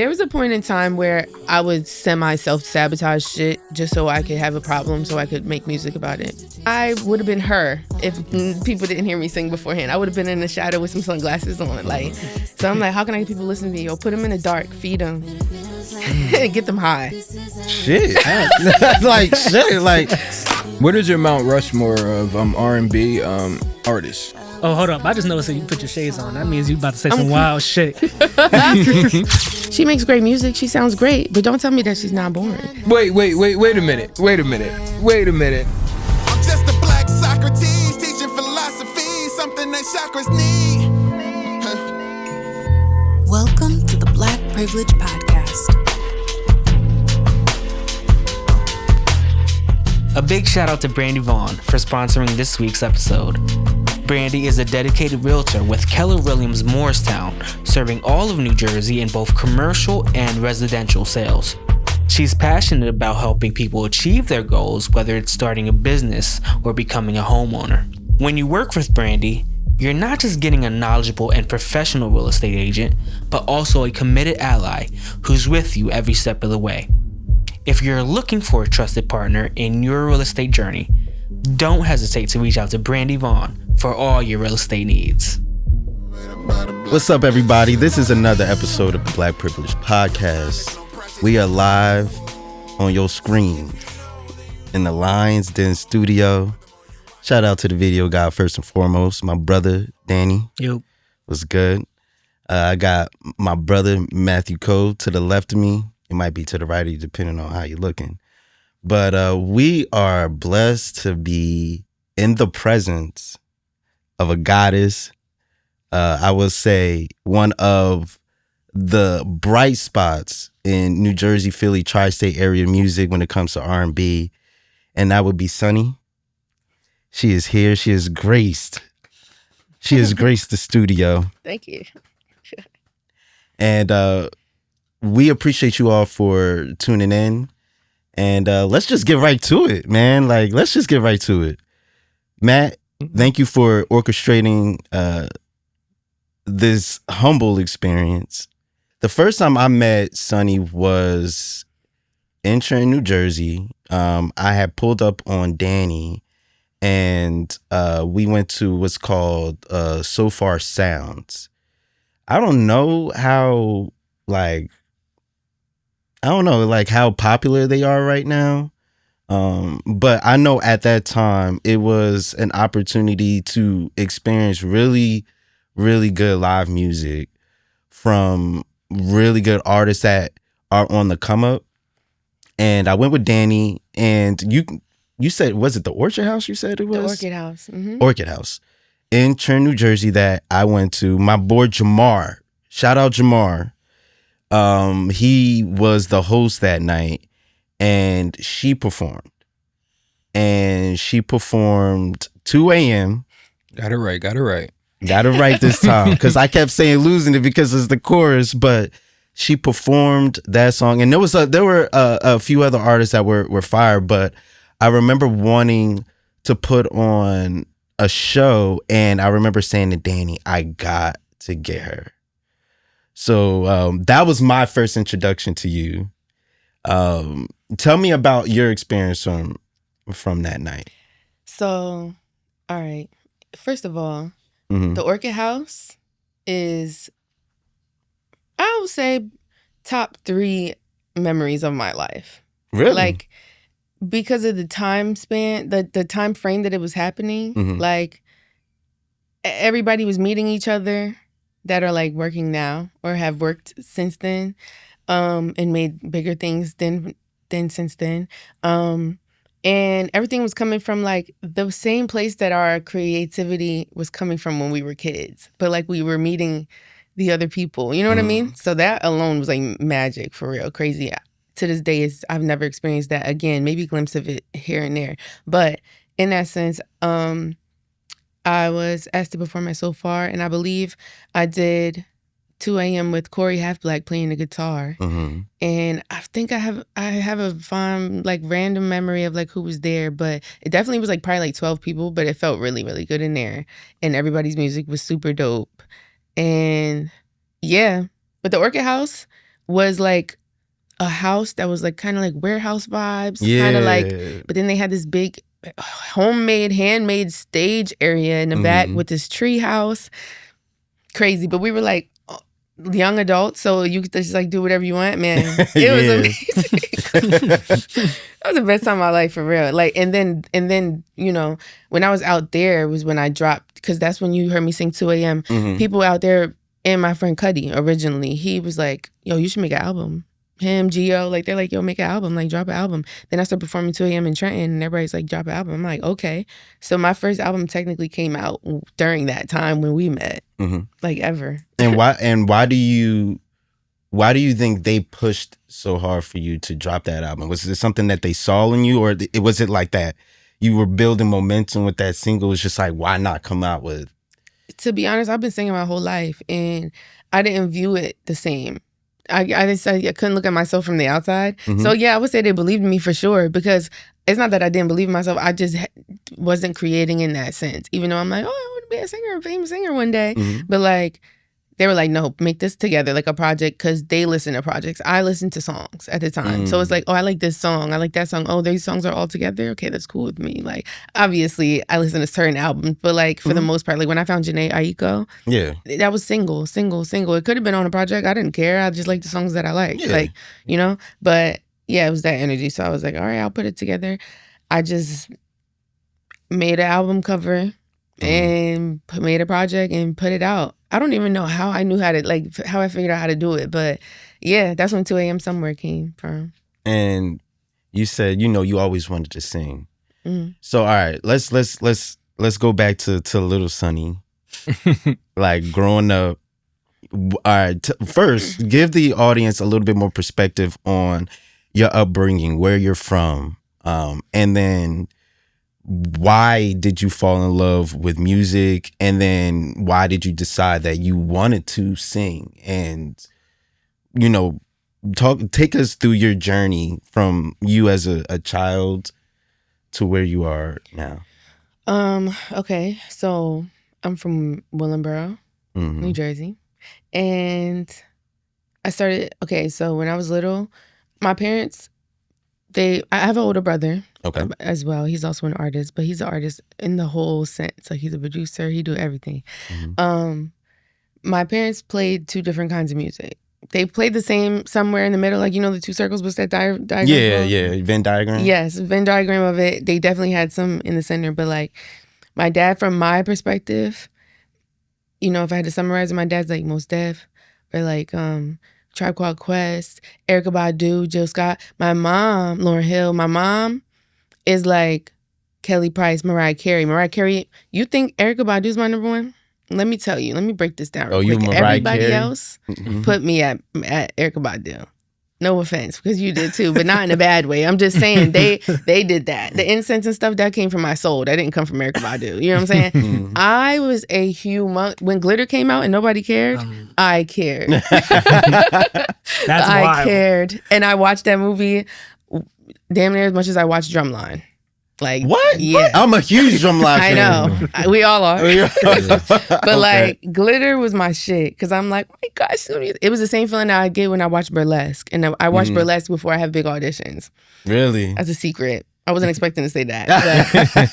There was a point in time where I would self-sabotage shit just so I could have a problem, so I could make music about it. I would have been her if people didn't hear me sing beforehand. I would have been in the shadow with some sunglasses on. Like, so I'm like, how can I get people to listen to me? Yo, put them in the dark, feed them, get them high. Shit. Like, shit. Like, what is your Mount Rushmore of R&B artists? Oh, hold up. I just noticed that you put your shades on. That means you about to say some wild shit. She makes great music. She sounds great. But don't tell me that she's not boring. Wait a minute. I'm just a black Socrates teaching philosophy, something that chakras need. Welcome to the Black Privilege Podcast. A big shout out to Brandy Vaughn for sponsoring this week's episode. Brandy is a dedicated realtor with Keller Williams Morristown, serving all of New Jersey in both commercial and residential sales. She's passionate about helping people achieve their goals, whether it's starting a business or becoming a homeowner. When you work with Brandy, you're not just getting a knowledgeable and professional real estate agent, but also a committed ally who's with you every step of the way. If you're looking for a trusted partner in your real estate journey, don't hesitate to reach out to Brandy Vaughn for all your real estate needs. What's up, everybody? This is another episode of the Black Privilege Podcast. We are live on your screen in the Lions Den studio. Shout out to the video guy first and foremost. My brother, Danny. Yep. Was good. I got my brother, Matthew Cole, to the left of me. It might be to the right of you, depending on how you're looking. But we are blessed to be in the presence of a goddess. I would say one of the bright spots in New Jersey, Philly, tri-state area music when it comes to R&B. And that would be Sunnie. She is here. She has graced the studio. Thank you. And we appreciate you all for tuning in. And let's just get right to it, man. Like, let's just get right to it. Matt, thank you for orchestrating this humble experience. The first time I met Sunnie was in Trenton, New Jersey. I had pulled up on Danny, and we went to what's called So Far Sounds. I don't know how, how popular they are right now. But I know at that time it was an opportunity to experience really, really good live music from really good artists that are on the come up. And I went with Danny, and you said, was it the Orchard House you said it was? The Orchid House. Mm-hmm. Orchid House in Trenton, New Jersey that I went to. My boy Jamar, shout out Jamar. He was the host that night, and she performed. And she performed 2 a.m. Got it right. Got it right this time, because I kept saying losing it because it's the chorus, but she performed that song. And there were a few other artists that were fired, but I remember wanting to put on a show, and I remember saying to Danny, I got to get her. So that was my first introduction to you. Tell me about your experience from that night. So, all right. First of all, The Orchid House is, I would say, top 3 memories of my life. Really? Like, because of the time span, the time frame that it was happening, like, everybody was meeting each other that are like working now or have worked since then, and made bigger things than since then. And everything was coming from like the same place that our creativity was coming from when we were kids, but like we were meeting the other people, you know what I mean? So that alone was like magic, for real, crazy. To this day, I've never experienced that again, maybe a glimpse of it here and there. But in that sense, I was asked to perform at So Far, and I believe I did 2 a.m. with Corey Halfblack playing the guitar. And I think I have a fond, like, random memory of, like, who was there, but it definitely was, like, probably, like, 12 people, but it felt really, really good in there. And everybody's music was super dope. And, yeah. But the Orchid House was like a house that was like kind of like warehouse vibes, Yeah. kind of like, but then they had this big homemade, handmade stage area in the back with this tree house. Crazy. But we were like young adults, so you could just like do whatever you want, man. It was amazing. That was the best time of my life, for real. Like, and then, you know, when I was out there was when I dropped, because that's when you heard me sing 2 a.m. People out there, and my friend Cuddy originally, he was like, yo, you should make an album. Him, Gio, like, they're like, yo, make an album, like, drop an album. Then I started performing 2 a.m. in Trenton, and everybody's like, drop an album. I'm like, okay. So my first album technically came out during that time when we met, like, ever. And why do you think they pushed so hard for you to drop that album? Was it something that they saw in you, or was it like that you were building momentum with that single? It's just like, why not come out with? To be honest, I've been singing my whole life, and I didn't view it the same. I couldn't look at myself from the outside. So yeah, I would say they believed in me for sure, because it's not that I didn't believe in myself. I just wasn't creating in that sense. Even though I'm like, oh, I want to be a singer, a famous singer one day. But like, they were like, no, make this together, like a project, because they listen to projects. I listened to songs at the time. So it's like, oh, I like this song. I like that song. Oh, these songs are all together? Okay, that's cool with me. Like, obviously, I listen to certain albums, but like, for the most part, like when I found Janae Aiko, that was single. It could have been on a project. I didn't care. I just liked the songs that I liked. Like, you know? But yeah, it was that energy. So I was like, all right, I'll put it together. I just made an album cover and made a project and put it out. I don't even know how I knew how to, like, how I figured out how to do it. But yeah, that's when 2 a.m. Somewhere came from. And you said, you know, you always wanted to sing. So all right, let's go back to Little Sunnie. Like, growing up. All right, first, give the audience a little bit more perspective on your upbringing, where you're from, and then why did you fall in love with music, and then why did you decide that you wanted to sing? And, you know, take us through your journey from you as a child to where you are now. Okay, so I'm from Willingboro, New Jersey, and I started, so when I was little, my parents, I have an older brother as well. He's also an artist, but he's an artist in the whole sense. Like, he's a producer, he do everything. My parents played two different kinds of music. They played the same somewhere in the middle, like, you know, the two circles, what's that diagram? Yeah, Venn diagram. Yes, Venn diagram of it. They definitely had some in the center, but like, my dad, from my perspective, you know, if I had to summarize it, my dad's like Mos Def, or like Tribe Called Quest, Erykah Badu, Jill Scott. My mom, Lauryn Hill. My mom is like Kelly Price, Mariah Carey. Mariah Carey, you think Erykah Badu's my number one? Let me tell you. Let me break this down real quick. Mariah Everybody Carey? else put me at Erykah Badu. No offense, because you did too, but not in a bad way. I'm just saying they did that. The incense and stuff, that came from my soul. That didn't come from Erykah Badu. You know what I'm saying? I was a when Glitter came out and nobody cared, I cared. That's I wild. cared. And I watched that movie damn near as much as I watched Drumline. Like, what? Yeah. I'm a huge Drumline I fan. know. We all are. But like, Glitter was my shit, because I'm like, oh my gosh, it was the same feeling I get when I watch Burlesque. And I watch Burlesque before I have big auditions. Really? As a secret. I wasn't expecting to say that.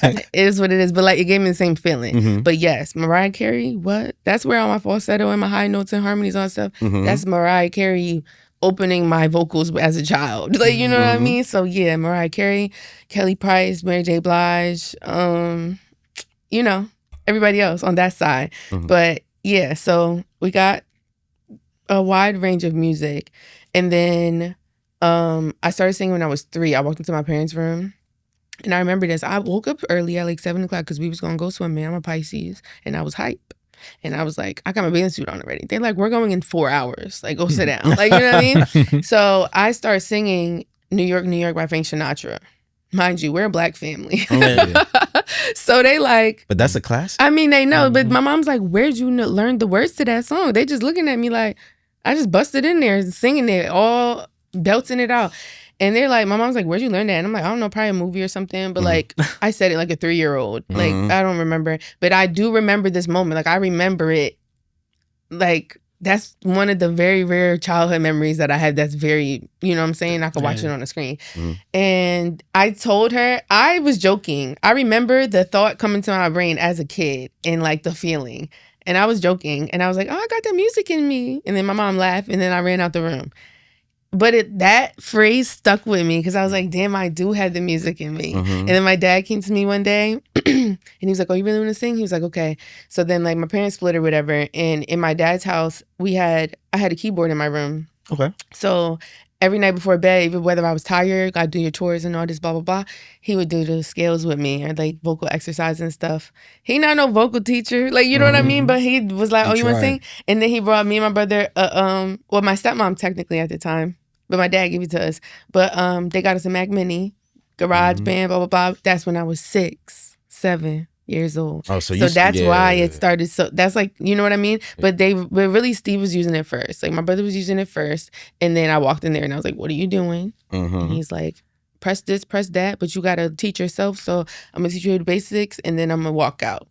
But it is what it is. But like, it gave me the same feeling. But yes, Mariah Carey, what? That's where all my falsetto and my high notes and harmonies on stuff. That's Mariah Carey opening my vocals as a child. Like, you know what I mean? So yeah, Mariah Carey, Kelly Price, Mary J. Blige, you know, everybody else on that side. But yeah, so we got a wide range of music. And then I started singing when I was 3. I walked into my parents' room. And I remember this. I woke up early at like 7 o'clock because we was going to go swimming. I'm a Pisces. And I was hype. And I was like, I got my bathing suit on already. They're like, we're going in 4 hours. Like, go sit down. Like, you know what I mean? So I started singing New York, New York by Frank Sinatra. Mind you, we're a black family. So they like... But that's a classic. I mean, they know. But my mom's like, where'd you learn the words to that song? They just looking at me like, I just busted in there and singing it, all belting it out. And they're like, my mom's like, where'd you learn that? And I'm like, I don't know, probably a movie or something. But like, I said it like a 3-year-old. Like, I don't remember. But I do remember this moment. Like, I remember it like that's one of the very rare childhood memories that I have that's very, you know what I'm saying? I could watch it on the screen. And I told her, I was joking. I remember the thought coming to my brain as a kid and like the feeling. And I was joking. And I was like, oh, I got the music in me. And then my mom laughed and then I ran out the room. But that phrase stuck with me because I was like, damn, I do have the music in me. And then my dad came to me one day and he was like, oh, you really want to sing? He was like, okay. So then like my parents split or whatever. And in my dad's house, I had a keyboard in my room. Okay. So every night before bed, even whether I was tired, gotta do your chores and all this, blah, blah, blah, he would do the scales with me or like vocal exercise and stuff. He not no vocal teacher, like, you know what I mean? But he was like, oh, you want to sing? And then he brought me and my brother, well, my stepmom technically at the time, but my dad gave it to us. But they got us a Mac Mini, garage band, blah, blah, blah. That's when I was 6, 7 years old. Oh, so that's why it started. So that's like, you know what I mean? But really Steve was using it first. Like my brother was using it first. And then I walked in there and I was like, what are you doing? And he's like, press this, press that, but you got to teach yourself. So I'm going to teach you the basics and then I'm going to walk out.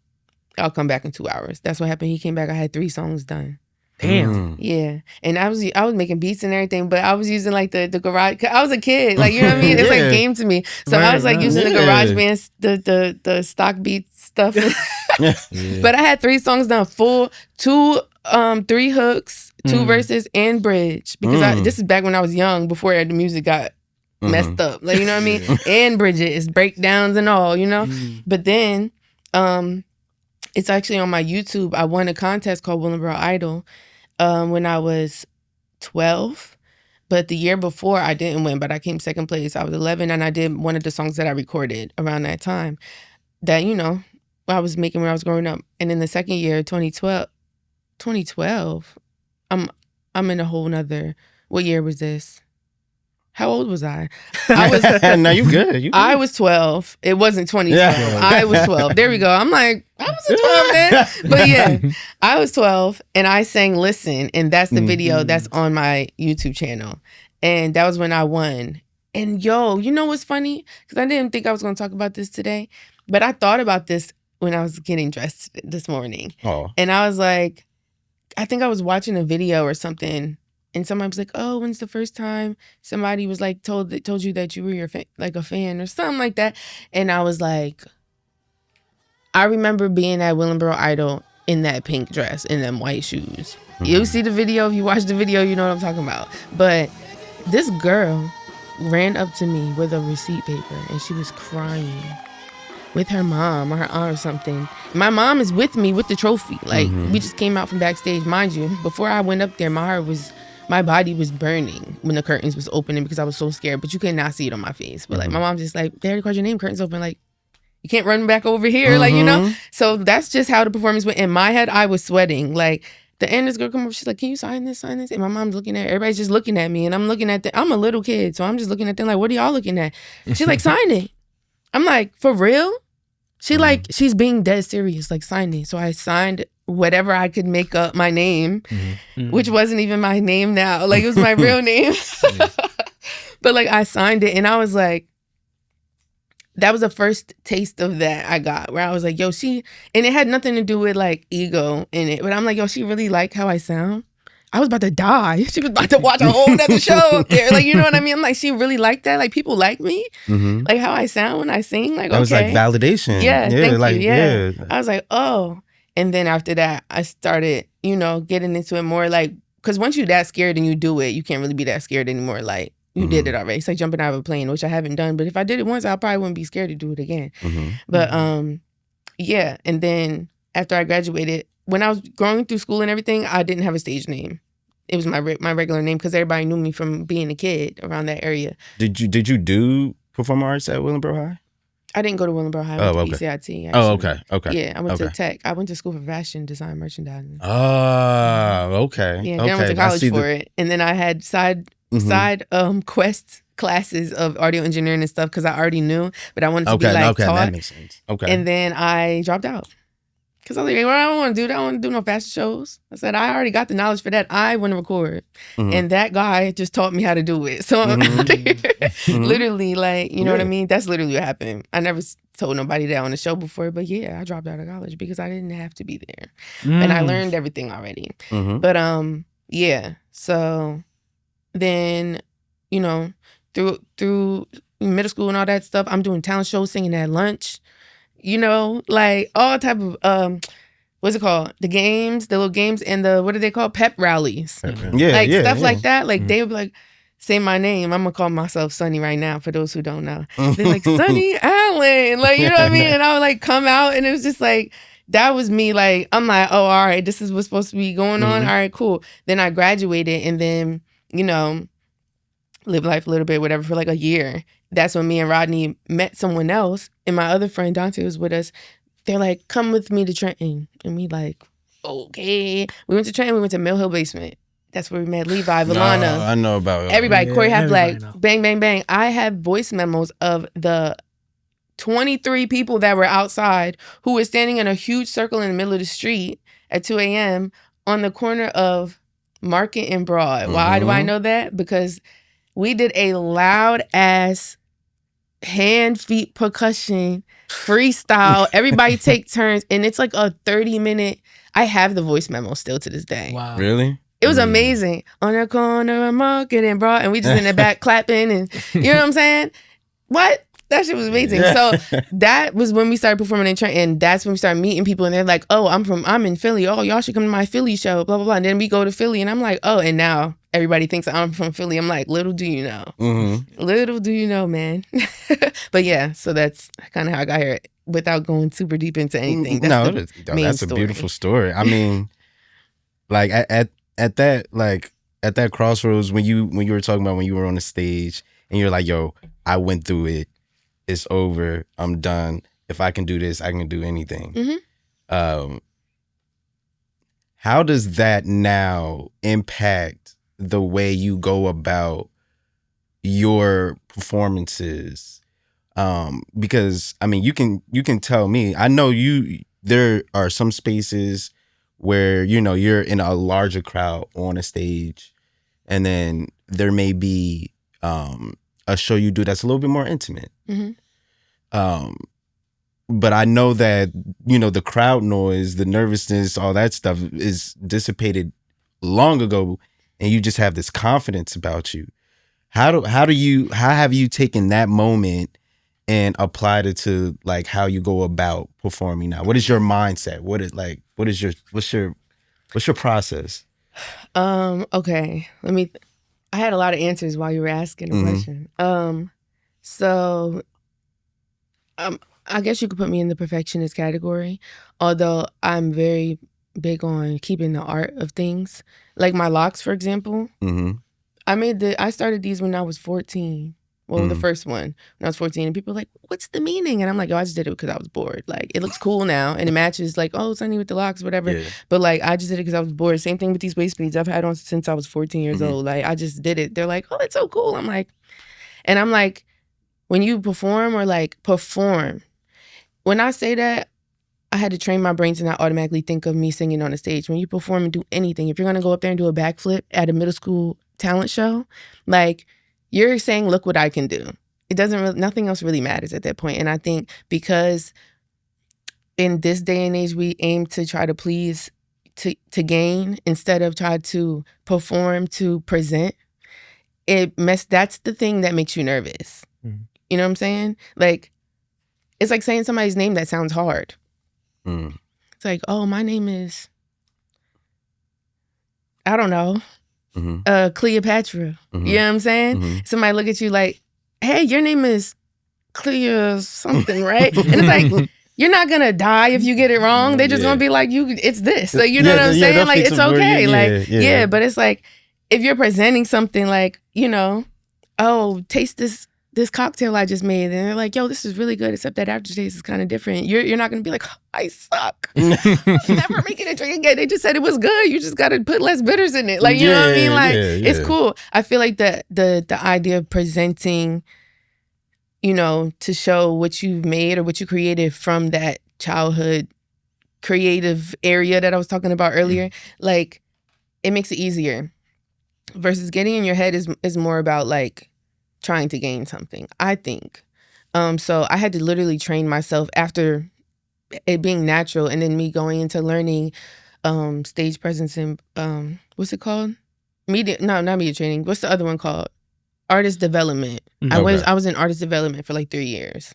I'll come back in 2 hours. That's what happened. He came back. I had 3 songs done. Damn. Yeah. And I was making beats and everything, but I was using like the garage. I was a kid. Like, you know what I mean? It's like game to me. So I was like using the garage band, the stock beat stuff. But I had 3 songs done full, 3 hooks, 2 verses and bridge. Because this is back when I was young, before the music got messed up. Like, you know what I mean? And Bridget, it's breakdowns and all, you know? But then it's actually on my YouTube. I won a contest called Willingboro Idol when I was 12. But the year before, I didn't win, but I came second place. I was 11, and I did one of the songs that I recorded around that time that, you know, I was making when I was growing up. And in the second year, 2012, I'm in a whole nother, what year was this? How old was I? No, you good. I was 12. It wasn't 2012. I was 12. There we go. I'm like, I was 12 then. But yeah, I was 12 and I sang Listen. And that's the video that's on my YouTube channel. And that was when I won. And yo, you know what's funny? Because I didn't think I was going to talk about this today. But I thought about this when I was getting dressed this morning. Oh. And I was like, I think I was watching a video or something. And somebody was like, oh, when's the first time somebody was like told you that you were a fan or something like that? And I was like, I remember being at Willingboro Idol in that pink dress and them white shoes. You see the video, if you watch the video, you know what I'm talking about. But this girl ran up to me with a receipt paper and she was crying with her mom or her aunt or something. My mom is with me with the trophy. Like, we just came out from backstage. Mind you, before I went up there, my body was burning when the curtains was opening because I was so scared, but you could not see it on my face. But like my mom just like, they already called your name, curtains open, like you can't run back over here, like, you know? So that's just how the performance went. In my head, I was sweating. Like the end, this girl come over, she's like, can you sign this? And my mom's looking at, everybody's just looking at me and I'm looking at I'm a little kid, so I'm just looking at them like, what are y'all looking at? She's like, sign it. I'm like, for real? She like, she's being dead serious, like sign it. So I signed whatever I could make up my name, which wasn't even my name now. Like it was my real name. But like I signed it and I was like, that was the first taste of that I got where I was like, yo, and it had nothing to do with like ego in it. But I'm like, yo, she really liked how I sound. I was about to die. She was about to watch a whole nother show up there. Like, you know what I mean? I'm like, she really liked that. Like people like me, like how I sound when I sing. Like, that was like validation. Yeah, thank you. Yeah. I was like, oh. And then after that, I started, you know, getting into it more like, because once you're that scared and you do it, you can't really be that scared anymore. Like, you did it already. It's like jumping out of a plane, which I haven't done. But if I did it once, I probably wouldn't be scared to do it again. But yeah. And then after I graduated, when I was going through school and everything, I didn't have a stage name. It was my regular name because everybody knew me from being a kid around that area. Did you do performing arts at Willingboro High? I didn't go to Willingboro High. I went to ECIT. Actually. Oh, okay. Yeah, I went to tech. I went to school for fashion design, merchandising. Oh, okay. Yeah, then I went to college for it. And then I had side quest classes of audio engineering and stuff because I already knew, but I wanted to be like taught. That makes sense. Okay. And then I dropped out. Because I was like, well, I don't want to do that. I don't want to do no fashion shows. I said, I already got the knowledge for that. I want to record. And that guy just taught me how to do it. So I'm out here. Literally, like, you know what I mean? That's literally what happened. I never told nobody that on the show before, but yeah, I dropped out of college because I didn't have to be there. And I learned everything already. But yeah, so then, you know, through middle school and all that stuff, I'm doing talent shows, singing at lunch, you know, like all type of what's it called? The little games, and the, what are they called? Pep rallies. Stuff like that. Like they would be like, say my name. I'm gonna call myself Sunnie right now for those who don't know. They're like, Sunnie Allen. Like, you know what I mean? And I would like come out, and it was just like, that was me. Like, I'm like, oh, all right, this is what's supposed to be going on. All right, cool. Then I graduated, and then, you know, lived life a little bit, whatever, for like a year. That's when me and Rodney met someone else, and my other friend Dante was with us. They're like, come with me to Trenton. And we like, okay. We went to Trenton, we went to Mill Hill Basement. That's where we met Levi, Valana. I know about everybody. Corey Haffleck, bang, bang, bang. I have voice memos of the 23 people that were outside who were standing in a huge circle in the middle of the street at 2 a.m. on the corner of Market and Broad. Why do I know that? Because we did a loud ass hand, feet, percussion, freestyle. Everybody take turns. And it's like a 30-minute. I have the voice memo still to this day. Wow. Really? It was amazing. On the corner of Market and Broad. And we just in the back clapping. And you know what I'm saying? What? That shit was amazing. So that was when we started performing in Trenton. And that's when we started meeting people. And they're like, oh, I'm in Philly. Oh, y'all should come to my Philly show. Blah, blah, blah. And then we go to Philly. And I'm like, oh, and now everybody thinks I'm from Philly. I'm like, little do you know. Little do you know, man. But yeah, so that's kind of how I got here without going super deep into anything. That's a beautiful story. I mean, like at that crossroads when you were talking about when you were on the stage and you're like, yo, I went through it. It's over. I'm done. If I can do this, I can do anything. How does that now impact the way you go about your performances? Because I mean, you can tell me. I know there are some spaces where, you know, you're in a larger crowd on a stage, and then there may be a show you do that's a little bit more intimate. But I know that, you know, the crowd noise, the nervousness, all that stuff is dissipated long ago, and you just have this confidence about you. How have you taken that moment and applied it to like how you go about performing now? What is your mindset? What's your process? Okay. I had a lot of answers while you were asking the question. So I guess you could put me in the perfectionist category, although I'm very big on keeping the art of things. Like my locks, for example. I started these when I was 14. Well, the first one when I was 14, and people were like, what's the meaning? And I'm like, oh, I just did it because I was bored. Like, it looks cool now, and it matches, like, oh, Sunnie with the locks, whatever. Yeah. But, like, I just did it because I was bored. Same thing with these waist beads. I've had on since I was 14 years old. Like, I just did it. They're like, oh, it's so cool. I'm like, when you perform, when I say that, I had to train my brain to not automatically think of me singing on a stage. When you perform and do anything, if you're going to go up there and do a backflip at a middle school talent show, like, you're saying, look what I can do. Nothing else really matters at that point. And I think because in this day and age, we aim to try to please, to gain, instead of try to perform, to present, that's the thing that makes you nervous. You know what I'm saying? Like, it's like saying somebody's name that sounds hard. It's like, oh, my name is, I don't know, Cleopatra. You know what I'm saying? Somebody look at you like, hey, your name is Cleo something, right? And it's like, you're not gonna die if you get it wrong. They're just gonna be like, it's this. Like, you know what I'm saying? Like, it's okay. But it's like, if you're presenting something like, you know, oh, taste this cocktail I just made, and they're like, yo, this is really good, except that aftertaste is kind of different. You're not gonna be like, oh, I suck. Never making a drink again. They just said it was good. You just gotta put less bitters in it. Like, you know what I mean? Like, it's cool. I feel like the idea of presenting, you know, to show what you've made or what you created from that childhood creative area that I was talking about earlier, like, it makes it easier. Versus getting in your head is more about like trying to gain something, I think. So I had to literally train myself after it being natural, and then me going into learning stage presence and what's it called? Not media training. What's the other one called? Artist development. I was in artist development for like 3 years.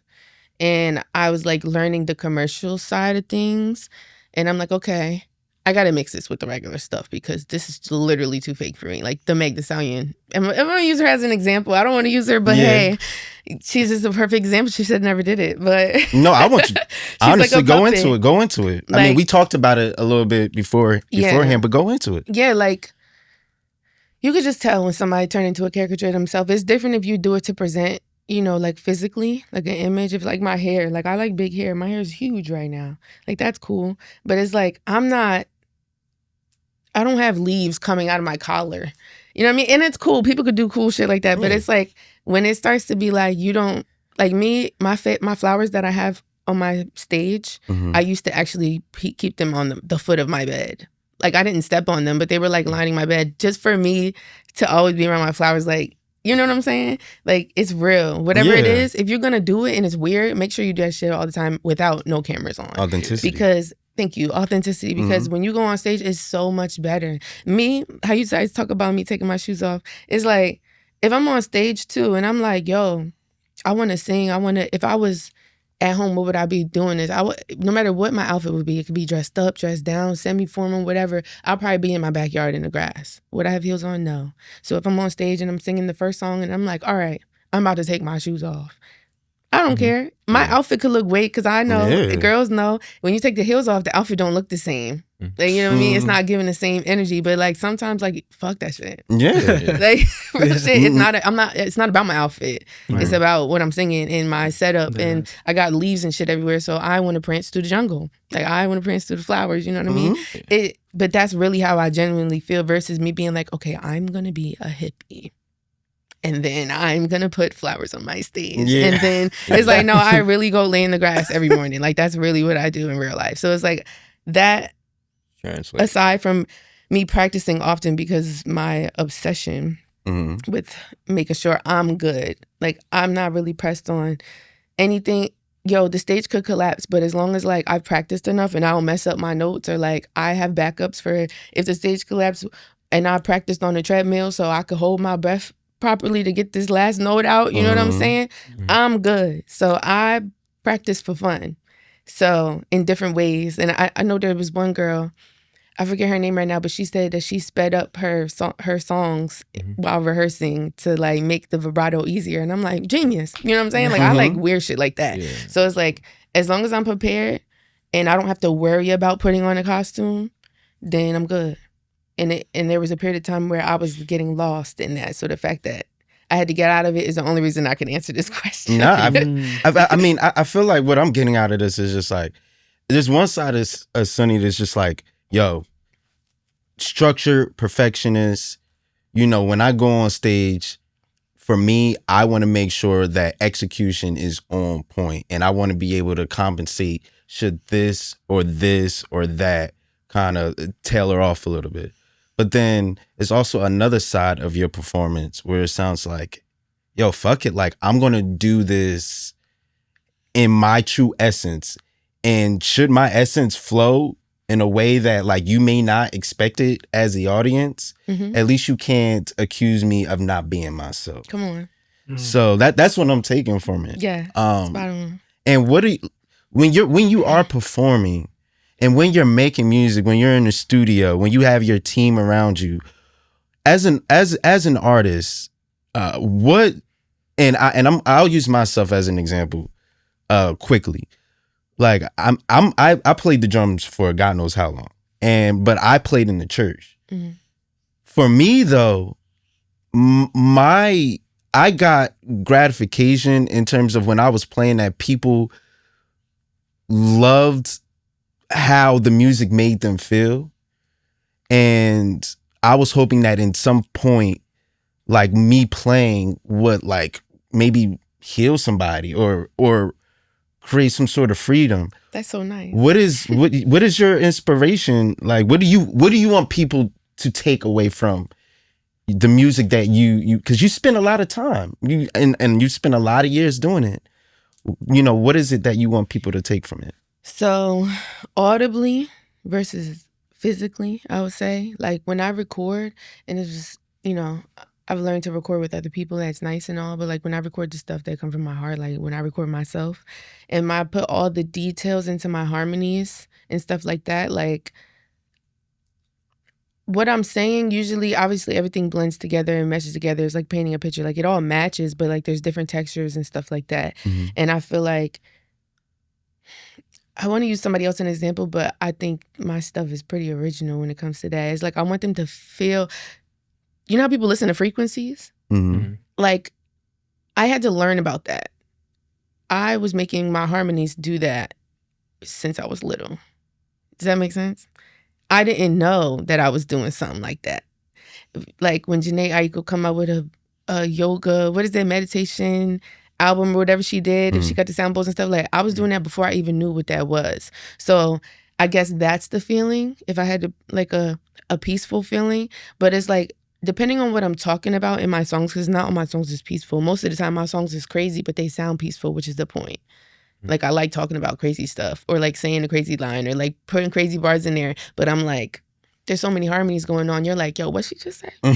And I was like learning the commercial side of things. And I'm like, okay, I got to mix this with the regular stuff because this is literally too fake for me. Like the Meg Thee Stallion. I'm going to use her as an example. I don't want to use her, but hey, she's just a perfect example. She said never did it, but no, I want you. Honestly, like go into it. Go into it. Like, I mean, we talked about it a little bit beforehand, but go into it. Yeah, like you could just tell when somebody turned into a caricature of themselves. It's different if you do it to present, you know, like physically, like an image of like my hair. Like I like big hair. My hair is huge right now. Like that's cool. But it's like I don't have leaves coming out of my collar. You know what I mean? And it's cool. People could do cool shit like that. But it's like when it starts to be like you don't like me, my flowers that I have on my stage, I used to actually keep them on the foot of my bed. Like I didn't step on them, but they were like lining my bed just for me to always be around my flowers. Like, you know what I'm saying? Like it's real. Whatever it is, if you're going to do it and it's weird, make sure you do that shit all the time without no cameras on. Authenticity. Because thank you. Authenticity. Because when you go on stage, it's so much better. Me, how you guys talk about me taking my shoes off, it's like, if I'm on stage too, and I'm like, yo, I want to sing. If I was at home, what would I be doing this? No matter what my outfit would be, it could be dressed up, dressed down, semi-formal, whatever. I'll probably be in my backyard in the grass. Would I have heels on? No. So if I'm on stage and I'm singing the first song and I'm like, all right, I'm about to take my shoes off. I don't care. My outfit could look weight because I know, the girls know, when you take the heels off, the outfit don't look the same. Like, you know what I mean? It's not giving the same energy, but like sometimes like, fuck that shit. Yeah. Like, real shit, it's not about my outfit. Right. It's about what I'm singing and my setup. And I got leaves and shit everywhere. So I want to prance through the jungle. Like I want to prance through the flowers. You know what I mean? But that's really how I genuinely feel versus me being like, okay, I'm going to be a hippie. And then I'm going to put flowers on my stage. Yeah. And then it's like, no, I really go lay in the grass every morning. Like, that's really what I do in real life. So it's like that, aside from me practicing often because my obsession with making sure I'm good. Like, I'm not really pressed on anything. Yo, the stage could collapse, but as long as, like, I've practiced enough and I don't mess up my notes or, like, I have backups for if the stage collapses and I practiced on the treadmill so I could hold my breath properly to get this last note out, you know what I'm saying? I'm good. So I practice for fun. So in different ways. And I know there was one girl, I forget her name right now, but she said that she sped up her songs while rehearsing to like make the vibrato easier. And I'm like, genius. You know what I'm saying? Like I like weird shit like that. Yeah. So it's like, as long as I'm prepared and I don't have to worry about putting on a costume, then I'm good. And there was a period of time where I was getting lost in that. So the fact that I had to get out of it is the only reason I can answer this question. No, I mean, I feel like what I'm getting out of this is just like, there's one side of Sunnie that's just like, yo, structure, perfectionist. You know, when I go on stage, for me, I want to make sure that execution is on point. And I want to be able to compensate should this or that kind of tailor off a little bit. But then it's also another side of your performance where it sounds like, yo, fuck it. Like, I'm going to do this in my true essence. And should my essence flow in a way that, like, you may not expect it as the audience, at least you can't accuse me of not being myself. Come on. So that's what I'm taking from it. Yeah. Spot on. And when you are performing, and when you're making music, when you're in the studio, when you have your team around you, as an artist, I'll use myself as an example, quickly. Like I played the drums for God knows how long, but I played in the church. For me though, I got gratification in terms of when I was playing that people loved how the music made them feel. And I was hoping that in some point, like me playing would like maybe heal somebody or create some sort of freedom. That's so nice. What is your inspiration? Like, what do you want people to take away from the music that you because you spend a lot of time and you spend a lot of years doing it. You know, what is it that you want people to take from it? So audibly versus physically, I would say. Like when I record, and it's just, you know, I've learned to record with other people, that's nice and all, but like when I record the stuff that come from my heart, like when I record myself and I put all the details into my harmonies and stuff like that, like what I'm saying, usually, obviously, everything blends together and meshes together. It's like painting a picture. Like, it all matches, but, like, there's different textures and stuff like that. Mm-hmm. And I feel like I want to use somebody else as an example, but I think my stuff is pretty original when it comes to that. It's like I want them to feel... You know how people listen to frequencies? Mm-hmm. Like, I had to learn about that. I was making my harmonies do that since I was little. Does that make sense? I didn't know that I was doing something like that. Like when Janae Aiko come out with a yoga, what is that, meditation album or whatever she did, if she got the sound bowls and stuff, like I was doing that before I even knew what that was. So I guess that's the feeling, if I had to, like a peaceful feeling. But it's like, depending on what I'm talking about in my songs, because not all my songs is peaceful. Most of the time my songs is crazy, but they sound peaceful, which is the point. Like, I like talking about crazy stuff or, like, saying a crazy line or, like, putting crazy bars in there. But I'm like, there's so many harmonies going on. You're like, yo, what she just said? You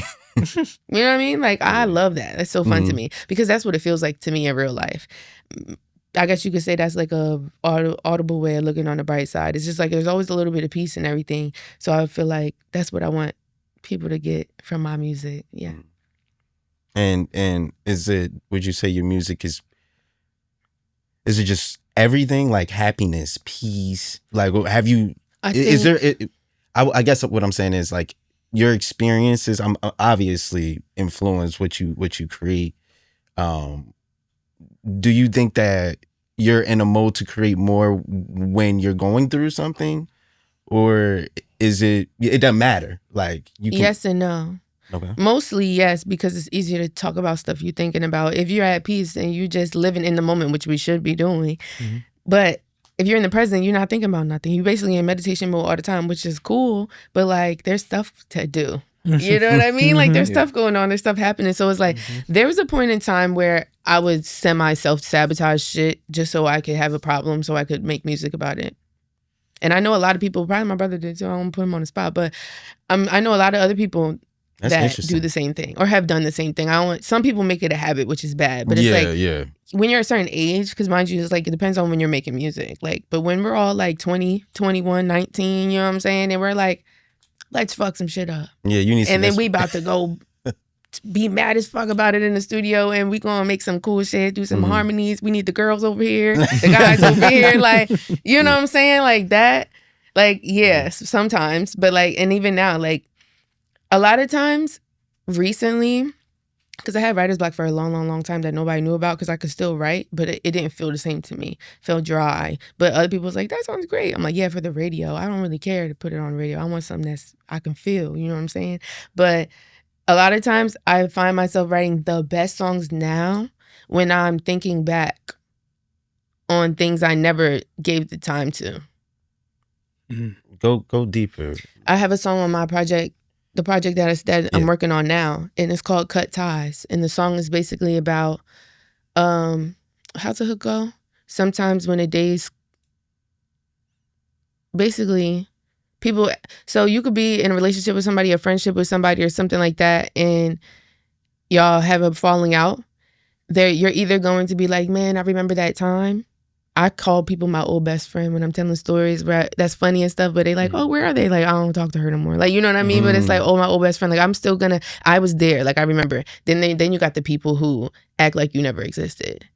know what I mean? Like, I love that. That's so fun to me because that's what it feels like to me in real life. I guess you could say that's like a audible way of looking on the bright side. It's just like there's always a little bit of peace and everything. So I feel like that's what I want people to get from my music. Yeah. And would you say your music is it just everything, like happiness, peace? Like, have you, I guess what I'm saying is like your experiences, I'm obviously influence what you create. Do you think that you're in a mode to create more when you're going through something, or is it doesn't matter? Like you can... Yes and no. Okay. Mostly yes, because it's easier to talk about stuff you're thinking about. If you're at peace and you just living in the moment, which we should be doing. But if you're in the present, you're not thinking about nothing. You're basically in meditation mode all the time, which is cool. But like, there's stuff to do. You know what I mean? Like, there's stuff going on. There's stuff happening. So it's like, there was a point in time where I would self-sabotage shit just so I could have a problem, so I could make music about it. And I know a lot of people, probably my brother did, so I don't put him on the spot. But I know a lot of other people that do the same thing or have done the same thing. Some people make it a habit, which is bad. But it's when you're a certain age, because mind you, it's like it depends on when you're making music. Like, but when we're all like 20, 21, 19, you know what I'm saying? And we're like, let's fuck some shit up. Yeah, you need some. And then we about to go be mad as fuck about it in the studio, and we gonna make some cool shit, do some harmonies. We need the girls over here, the guys over here, like, you know what I'm saying? Like that. Like, yes, sometimes. But like, and even now, like, a lot of times, recently, because I had writer's block for a long, long, long time that nobody knew about because I could still write, but it didn't feel the same to me. It felt dry. But other people was like, that sounds great. I'm like, yeah, for the radio. I don't really care to put it on the radio. I want something I can feel, you know what I'm saying? But a lot of times I find myself writing the best songs now when I'm thinking back on things I never gave the time to. Go deeper. I have a song on my project, the project that I'm working on now, and it's called Cut Ties. And the song is basically about, how's the hook go? Sometimes when the days, basically, people, so you could be in a relationship with somebody, a friendship with somebody or something like that, and y'all have a falling out. You're either going to be like, man, I remember that time. I call people my old best friend when I'm telling stories that's funny and stuff, but they like, oh, where are they? Like, I don't talk to her no more. Like, you know what I mean? But it's like, oh, my old best friend. Like, I was there. Like, I remember. Then you got the people who act like you never existed.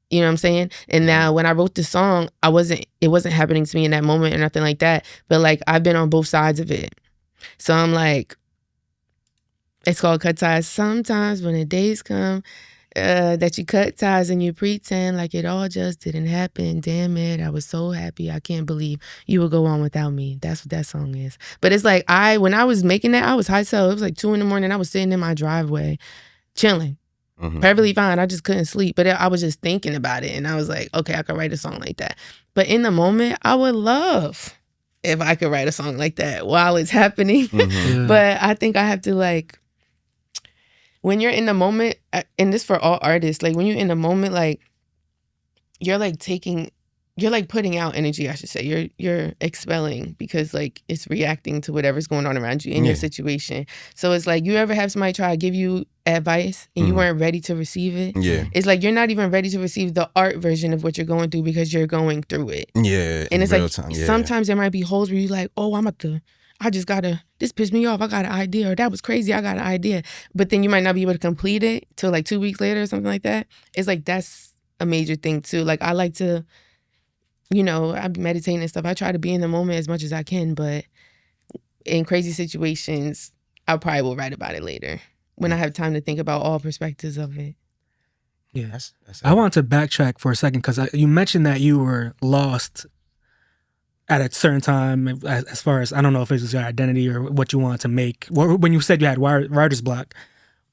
You know what I'm saying? And now when I wrote the song, it wasn't happening to me in that moment or nothing like that. But like, I've been on both sides of it. So I'm like, it's called Cut Ties. Sometimes when the days come, that you cut ties and you pretend like it all just didn't happen. Damn it, I was so happy. I can't believe you would go on without me. That's what that song is. But it's like, when I was making that, I was high so. It was like 2 a.m. I was sitting in my driveway, chilling. Perfectly fine. I just couldn't sleep. But I was just thinking about it. And I was like, okay, I could write a song like that. But in the moment, I would love if I could write a song like that while it's happening. But I think I have to like, when you're in the moment, and this for all artists, like when you're in the moment, like you're like putting out energy, I should say. You're expelling because like it's reacting to whatever's going on around you in your situation. So it's like, you ever have somebody try to give you advice and you weren't ready to receive it? Yeah. It's like you're not even ready to receive the art version of what you're going through because you're going through it. Yeah. And it's real like time. sometimes there might be holes where you're like, oh, this pissed me off. I got an idea, or that was crazy. I got an idea. But then you might not be able to complete it till like 2 weeks later or something like that. It's like, that's a major thing too. Like I like to, I'm meditating and stuff. I try to be in the moment as much as I can, but in crazy situations, I probably will write about it later when I have time to think about all perspectives of it. Yeah. That's I want to backtrack for a second because you mentioned that you were lost at a certain time as far as, I don't know if it was your identity or what you wanted to make. When you said you had writer's block,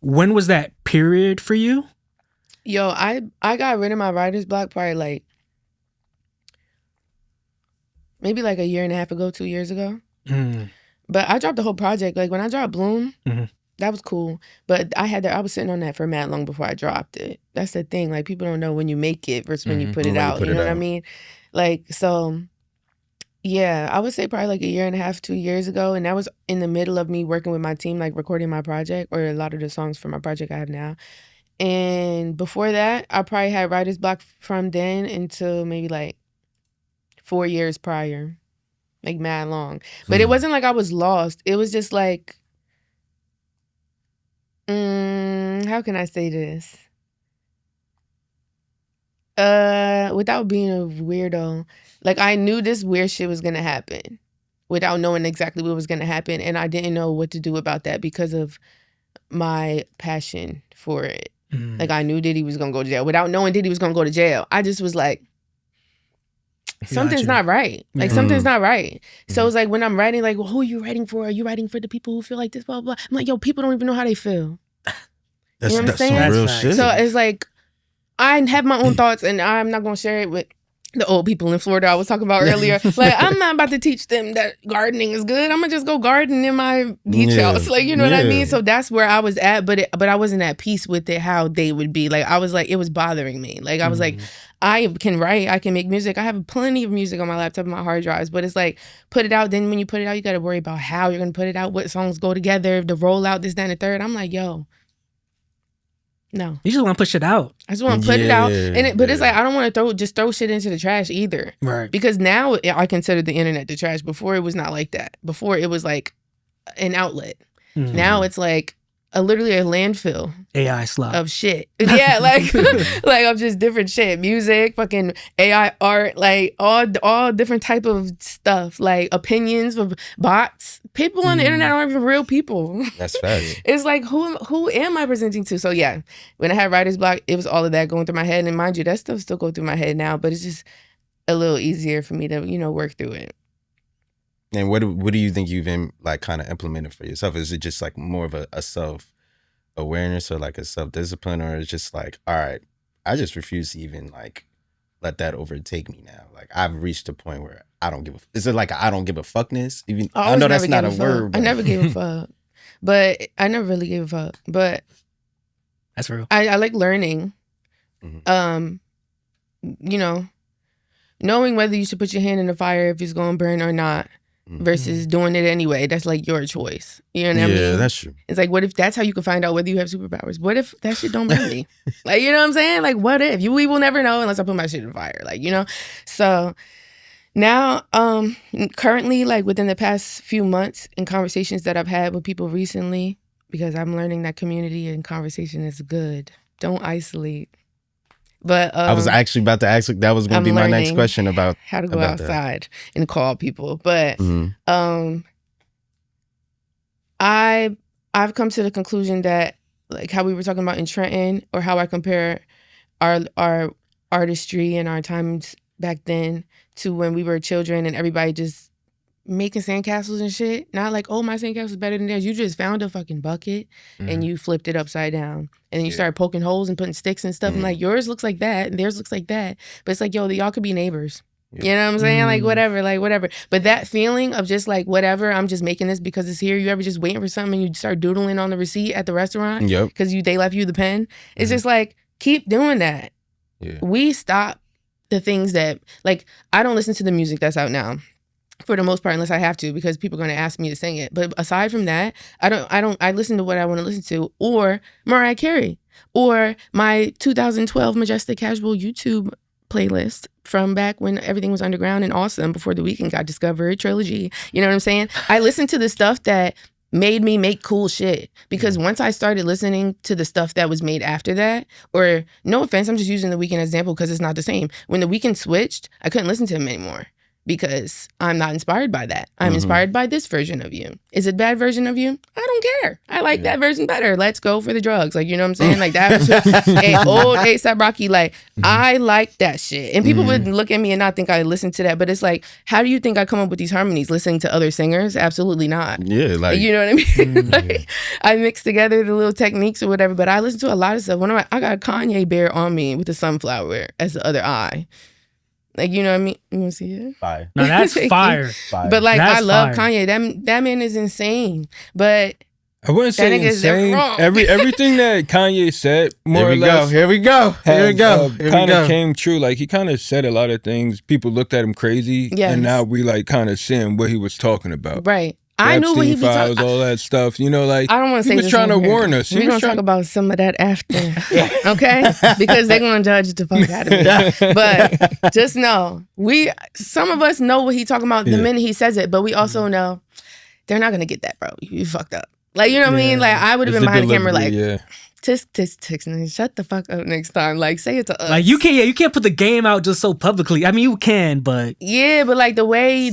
when was that period for you? Yo, I got rid of my writer's block probably like maybe like a year and a half ago, 2 years ago. But I dropped the whole project. Like when I dropped Bloom, that was cool. But I was sitting on that for mad long before I dropped it. That's the thing. Like people don't know when you make it versus when you put it out. You know what I mean? Like, so yeah, I would say probably like a year and a half, 2 years ago. And that was in the middle of me working with my team, like recording my project or a lot of the songs for my project I have now. And before that, I probably had writer's block from then until maybe like 4 years prior, like mad long. But it wasn't like I was lost. It was just like, how can I say this? Without being a weirdo, like I knew this weird shit was gonna happen without knowing exactly what was gonna happen. And I didn't know what to do about that because of my passion for it. Like I knew Diddy was gonna go to jail without knowing Diddy was gonna go to jail. I just was like, something's not right. Like something's not right. So it's like when I'm writing, like, well, who are you writing for? Are you writing for the people who feel like this, blah, blah, blah? I'm like, yo, people don't even know how they feel. That's you know what I'm saying? some real shit. So it's like, I have my own thoughts and I'm not gonna share it with the old people in Florida I was talking about earlier. Like, I'm not about to teach them that gardening is good. I'm gonna just go garden in my beach house. Like, you know what I mean? So that's where I was at, but I wasn't at peace with it, how they would be. Like, I was like, it was bothering me. Like, I was like, I can write, I can make music. I have plenty of music on my laptop and my hard drives, but it's like, put it out. Then when you put it out, you gotta worry about how you're gonna put it out, what songs go together, the rollout, this, that, and the third. I'm like, yo, no. You just want to push it out. I just want to put it out. But it's like, I don't want to throw shit into the trash either. Right. Because now I consider the internet the trash. Before it was not like that. Before it was like an outlet. Now it's like literally a landfill. AI slop. Of shit. Yeah, like like of just different shit. Music, fucking AI art, like all different type of stuff. Like opinions of bots. People on the internet aren't even real people. That's facts. It's like, who am I presenting to? So yeah, when I had writer's block, it was all of that going through my head. And mind you, that stuff still go through my head now, but it's just a little easier for me to, work through it. And what do you think you've like kind of implemented for yourself? Is it just like more of a self-awareness or like a self-discipline, or it's just like, all right, I just refuse to even like let that overtake me now. Like I've reached a point where I don't give a. Is it like I don't give a fuckness? Even I know that's not a word. But. I never gave a fuck, but I never really gave a fuck. But that's real. I like learning. Knowing whether you should put your hand in the fire if it's going to burn or not. Versus doing it anyway. That's like your choice. You know what I mean? Yeah, that's true. It's like, what if that's how you can find out whether you have superpowers? What if that shit don't burn me? Like, you know what I'm saying? Like, what if? We will never know unless I put my shit in the fire. Like, So now, currently, like within the past few months in conversations that I've had with people recently, because I'm learning that community and conversation is good. Don't isolate. But I was actually about to ask, that was going to be my next question about how to go outside and call people. But I've come to the conclusion that, like how we were talking about in Trenton, or how I compare our artistry and our times back then to when we were children and everybody just making sandcastles and shit. Not like, oh, my sandcastle is better than theirs. You just found a fucking bucket and you flipped it upside down. And then you started poking holes and putting sticks and stuff. And like, yours looks like that and theirs looks like that. But it's like, yo, y'all could be neighbors. You know what I'm saying? Like, whatever. But that feeling of just like, whatever, I'm just making this because it's here. You ever just waiting for something and you start doodling on the receipt at the restaurant? Because they left you the pen? It's just like, keep doing that. We stop the things that, like, I don't listen to the music that's out now for the most part unless I have to, because people are going to ask me to sing it. But aside from that, I listen to what I want to listen to, or Mariah Carey, or my 2012 Majestic Casual YouTube playlist from back when everything was underground and awesome before The Weeknd got discovered, Trilogy. You know what I'm saying? I listen to the stuff that made me make cool shit, because once I started listening to the stuff that was made after that, or no offense, I'm just using The Weeknd as an example because it's not the same. When The Weeknd switched, I couldn't listen to him anymore because I'm not inspired by that. I'm inspired by this version of you. Is it a bad version of you? I don't care. I like that version better. Let's go for the drugs. Like, you know what I'm saying? Like, that was a old A$AP Rocky. Like, I like that shit. And people would look at me and not think I listened to that. But it's like, how do you think I come up with these harmonies? Listening to other singers? Absolutely not. Yeah, like, you know what I mean? Like, I mix together the little techniques or whatever. But I listen to a lot of stuff. I got a Kanye bear on me with the sunflower as the other eye. Like, you know what I mean? You want to see it? fire. No, that's fire. But like, That's I love fire. Kanye. That man is insane. But I wouldn't that say nigga is insane. wrong. Everything that Kanye said, more or less, Here we go. kind of came true. Like, he kind of said a lot of things. People looked at him crazy, Yes. and now we like kind of seeing what he was talking about. Right. I knew what he was Epstein files, talking. all that stuff. You know, like, I don't want to say he was this trying to on here. warn us. He We're was gonna trying talk about some of that after, okay? Because they're gonna judge the fuck out of me. But just know, some of us know what he's talking about the minute he says it, but we also know they're not gonna get that, bro. You fucked up. Like, you know what I mean? Like, I would have It's been behind the camera, delivery, like, tisk, tisk, tisk, and shut the fuck up next time. Like, say it to us. Like, you can't put the game out just so publicly. I mean, you can, but yeah, but like the way you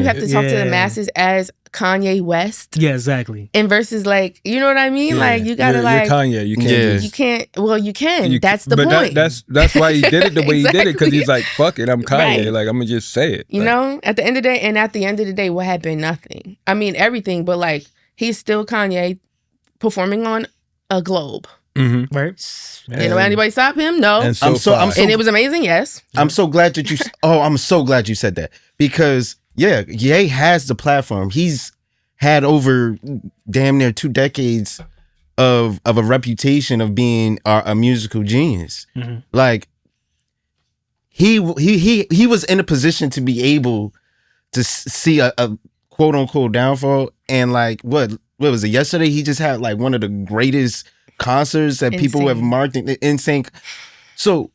have to talk to the masses as Kanye West, yeah, exactly. and versus, like, you know what I mean? Yeah. Like, you gotta you're like Kanye. You can't. Yeah. just- you can't. Well, you can. That's the but point. that's why he did it the way he did it, because Exactly. he's like, fuck it, I'm Kanye. Right. Like, I'm gonna just say it. You Like, know, at the end of the day, what happened? Nothing. I mean, everything, but like, he's still Kanye performing on a globe. Right? You know, anybody stop him? No. And I'm so And it was amazing. Yes. I'm so glad that you. I'm so glad you said that, because Ye has the platform. He's had over damn near 2 decades of a reputation of being a musical genius. Like, he was in a position to be able to see a quote unquote downfall, and like what was it yesterday? He just had like one of the greatest concerts that people have marked insane. So,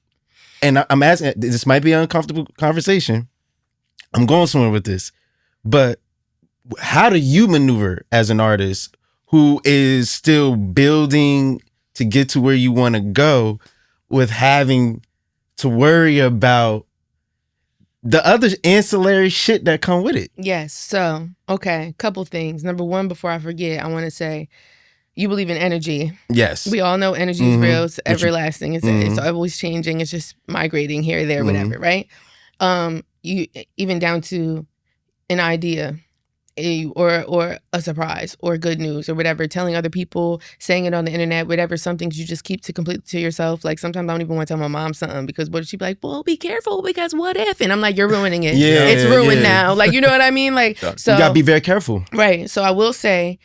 and I'm asking, this might be an uncomfortable conversation. I'm going somewhere with this, but how do you maneuver as an artist who is still building to get to where you want to go with having to worry about the other ancillary shit that come with it? Yes. So, okay, couple things. Number one, before I forget, I want to say, you believe in energy. Yes. We all know energy is real. It's everlasting. It's always changing. It's just migrating here, there, whatever, right? You even down to an idea, or a surprise, or good news, or whatever. Telling other people, saying it on the internet, whatever. Some things you just keep to completely to yourself. Like, sometimes I don't even want to tell my mom something, because what if she'd be like, "Well, be careful, because what if?" And I'm like, "You're ruining it. Yeah, it's ruined yeah. now." Like, you know what I mean? Like, so you gotta be very careful. right. So I will say,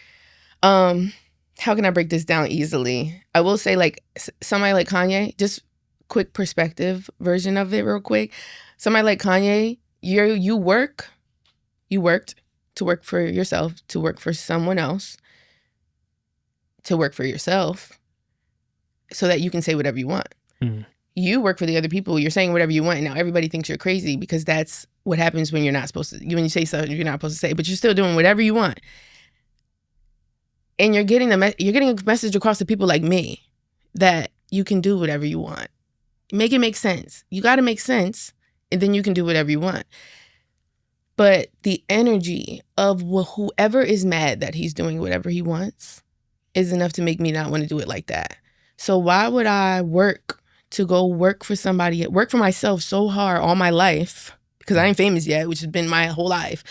how can I break this down easily? I will say, like, somebody like Kanye, just quick perspective version of it real quick. Somebody like Kanye, you worked to work for yourself, to work for someone else, to work for yourself, so that you can say whatever you want. You work for the other people. You're saying whatever you want, and now everybody thinks you're crazy, because that's what happens when you're not supposed to. When you say something you're not supposed to say, but you're still doing whatever you want. And you're getting a message across to people like me that you can do whatever you want. Make it make sense. You got to make sense, and then you can do whatever you want. But the energy of whoever is mad that he's doing whatever he wants is enough to make me not want to do it like that. So why would I work for somebody, work for myself so hard all my life, because I ain't famous yet, which has been my whole life,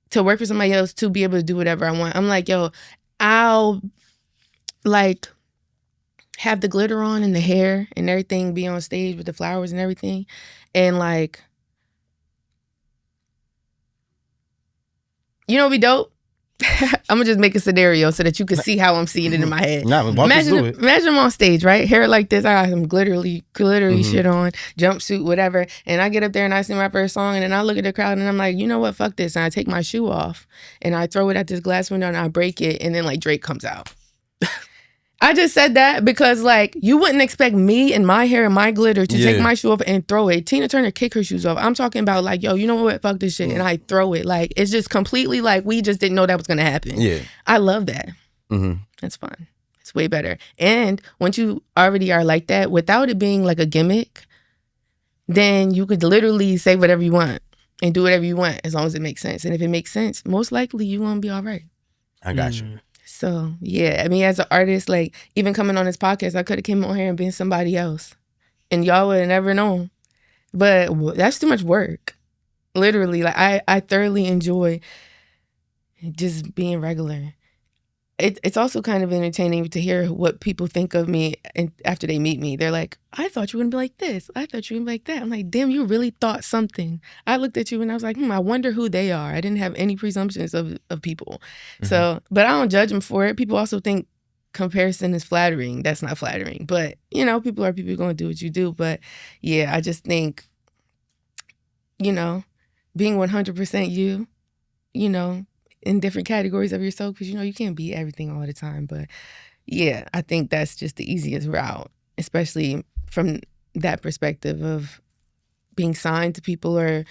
to work for somebody else to be able to do whatever I want? I'm like, yo, I'll like have the glitter on and the hair and everything, be on stage with the flowers and everything, and like, you know what'd be dope? I'm gonna just make a scenario so that you can see how I'm seeing it in my head. Imagine I'm on stage, right? Hair like this, I got some glittery shit on, jumpsuit, whatever. And I get up there and I sing my first song, and then I look at the crowd and I'm like, you know what? Fuck this. And I take my shoe off and I throw it at this glass window and I break it, and then like Drake comes out. I just said that because like you wouldn't expect me and my hair and my glitter to take my shoe off and throw it. Tina Turner kick her shoes off. I'm talking about like, yo, you know what? Fuck this shit. And I throw it. Like it's just completely like we just didn't know that was gonna happen. Yeah. I love that. That's fun. It's way better. And once you already are like that, without it being like a gimmick, then you could literally say whatever you want and do whatever you want as long as it makes sense. And if it makes sense, most likely you won't be all right. I got you. So, yeah, I mean, as an artist, like, even coming on this podcast, I could have came on here and been somebody else. And y'all would have never known. But that's too much work. Literally, like, I thoroughly enjoy just being regular. It's also kind of entertaining to hear what people think of me after they meet me. They're like, I thought you were going to be like this. I thought you were going to be like that. I'm like, damn, you really thought something. I looked at you and I was like, I wonder who they are. I didn't have any presumptions of people. So, but I don't judge them for it. People also think comparison is flattering. That's not flattering. But, you know, people are going to do what you do. But, yeah, I just think, you know, being 100% you know, in different categories of yourself, because, you know, you can't be everything all the time. But, yeah, I think that's just the easiest route, especially from that perspective of being signed to people or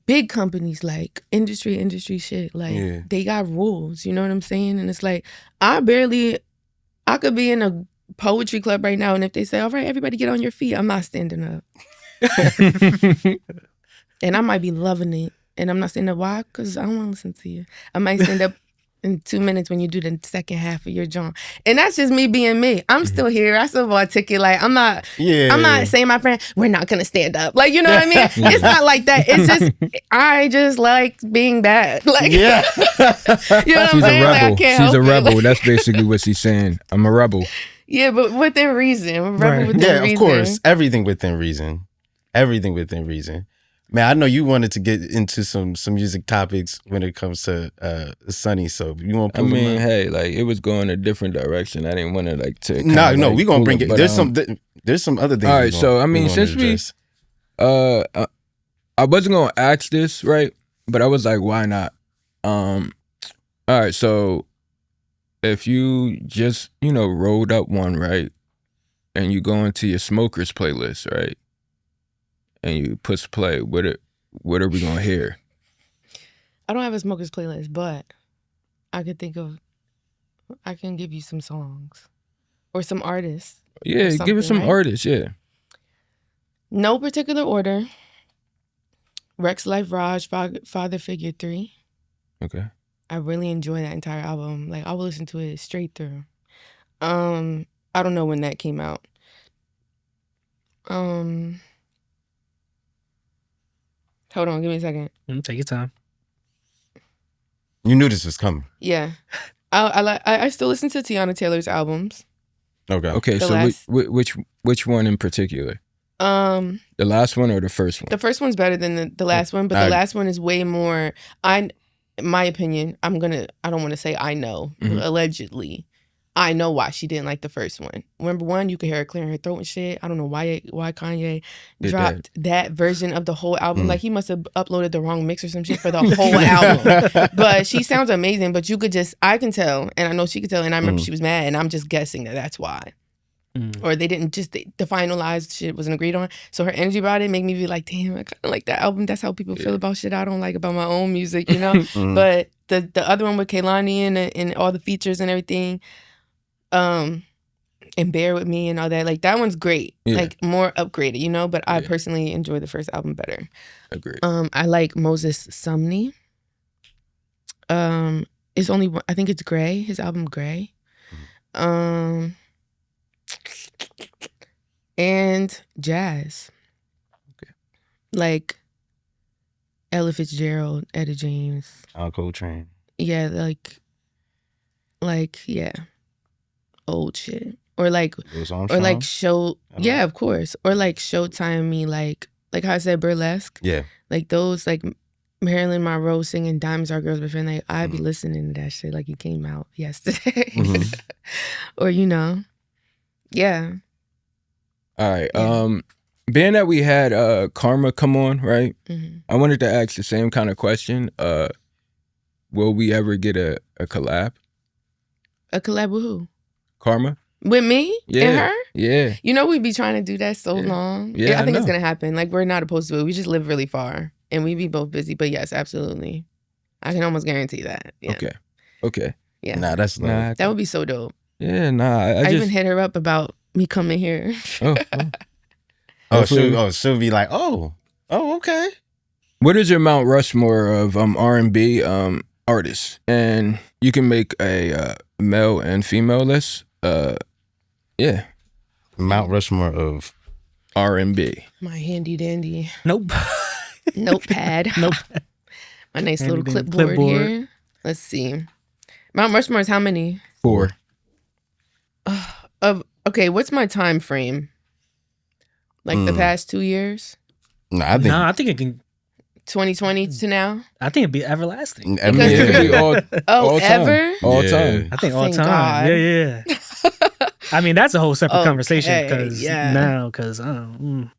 big companies, like industry shit. Like, they got rules, you know what I'm saying? And it's like, I could be in a poetry club right now, and if they say, all right, everybody get on your feet, I'm not standing up. And I might be loving it. And I'm not saying that why, because I don't want to listen to you. I might stand up in 2 minutes when you do the second half of your jaunt. And that's just me being me. I'm still here. I still articulate. I'm not saying my friend, we're not going to stand up. Like, you know what I mean? It's not like that. It's just, I just like being bad. Like, you know what I'm saying? She's a rebel. Like, I can't She's a rebel. Like, that's basically what she's saying. I'm a rebel. Yeah, but within reason. I'm a rebel within reason. Yeah, of course. Everything within reason. Everything within reason. Man, I know you wanted to get into some music topics when it comes to Sunnie, so you want to pull them up? Hey, like it was going a different direction. I didn't want to like to. No, we gonna bring it. There's some other things. All right, so I mean, since I wasn't gonna ask this, right? But I was like, why not? All right, so if you just rolled up one, right, and you go into your smokers playlist, right? And you push play, what are we gonna hear? I don't have a smokers playlist, but I can give you some songs or some artists. Yeah, give us some artists, yeah. No particular order. Rex Life Raj, Father Figure 3. Okay. I really enjoy that entire album. Like, I will listen to it straight through. I don't know when that came out. Hold on, give me a second. Take your time. You knew this was coming. Yeah. I still listen to Tiana Taylor's albums. Okay, so which one in particular? The last one or the first one? The first one's better than the last one, but the last one is way more, in my opinion, I don't want to say I know, allegedly. I know why she didn't like the first one. Number one, you could hear her clearing her throat and shit. I don't know why Kanye dropped that version of the whole album. Like, he must have uploaded the wrong mix or some shit for the whole album. But she sounds amazing, but I can tell, and I know she could tell, and I remember she was mad, and I'm just guessing that's why. Or they didn't the finalized shit wasn't agreed on. So her energy about it made me be like, damn, I kind of like that album. That's how people feel about shit I don't like about my own music, you know? But the other one with Kehlani and all the features and everything, and Bear With Me and all that, like, that one's great. Like, more upgraded, you know? But I personally enjoy the first album better. Agreed. I like Moses Sumney. It's only one, I think it's Gray, his album Gray. And jazz. Okay. Like Ella Fitzgerald, Etta James. Al Coltrane. Yeah, yeah. Old shit. Or like show, yeah, of course. Or like Showtime me, like how I said, burlesque. Yeah. Like those, like Marilyn Monroe singing Diamonds Are Girls Before Like I'd be listening to that shit like it came out yesterday. Or yeah. All right. Being that we had Karma come on, right? I wanted to ask the same kind of question. Will we ever get a collab? A collab with who? Karma? With me? Yeah. And her? Yeah. We'd be trying to do that so long. Yeah, I think it's know. going to happen. Like, we're not opposed to it. We just live really far. And we be both busy. But yes, absolutely. I can almost guarantee that. Yeah. Okay. Yeah. Nah, that's love. That would be so dope. Yeah, nah. I just even hit her up about me coming here. She'll be like, okay. What is your Mount Rushmore of R&B artists? And you can make a male and female list. Yeah. Mount Rushmore of R&B. My handy dandy Nope. notepad. My nice little clipboard here. Let's see. Mount Rushmore is how many? 4. Okay, what's my time frame? Like the past 2 years? I think it can. 2020 to now? I think it'd be everlasting. It could be all ever? time. All time. I think all Thank time. God. Yeah. I mean, that's a whole separate Okay, conversation because yeah.